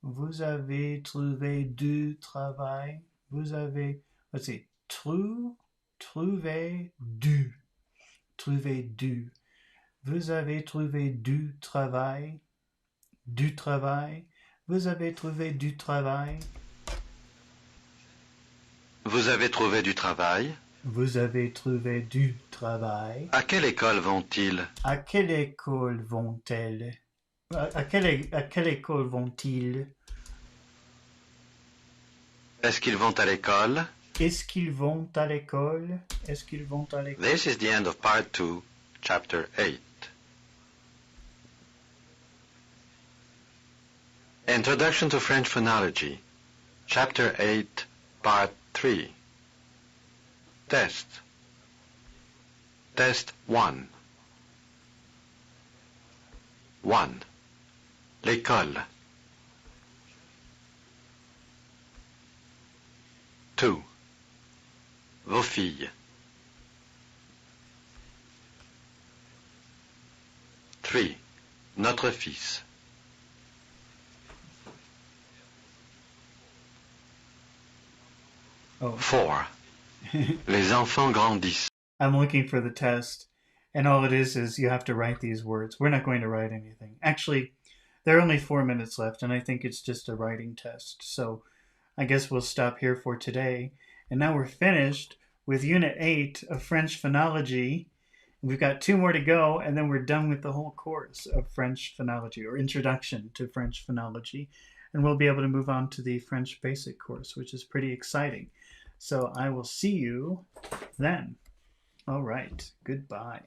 Vous avez trouvé du travail? Vous avez, let's see, trouvé du. Vous avez trouvé du travail? Du travail? Vous avez trouvé du travail? Vous avez trouvé du travail? Vous avez trouvé du travail? À quelle école vont-ils? À quelle école vont-elles? À quelle école vont-ils? Est-ce qu'ils vont à l'école? Est-ce qu'ils vont à l'école? Est-ce qu'ils vont à l'école? This is the end of part 2, chapter 8. Introduction to French Phonology, chapter 8, part 3. Test. Test 1. 1. L'école. 2. Vos filles. 3. Notre fils. 4. Les enfants grandissent. I'm looking for the test, and all it is you have to write these words. We're not going to write anything. Actually, there are only 4 minutes left, and I think it's just a writing test. So I guess we'll stop here for today. And now we're finished with Unit 8 of French Phonology. We've got 2 more to go, and then we're done with the whole course of French Phonology, or Introduction to French Phonology. And we'll be able to move on to the French Basic course, which is pretty exciting. So I will see you then. All right. Goodbye.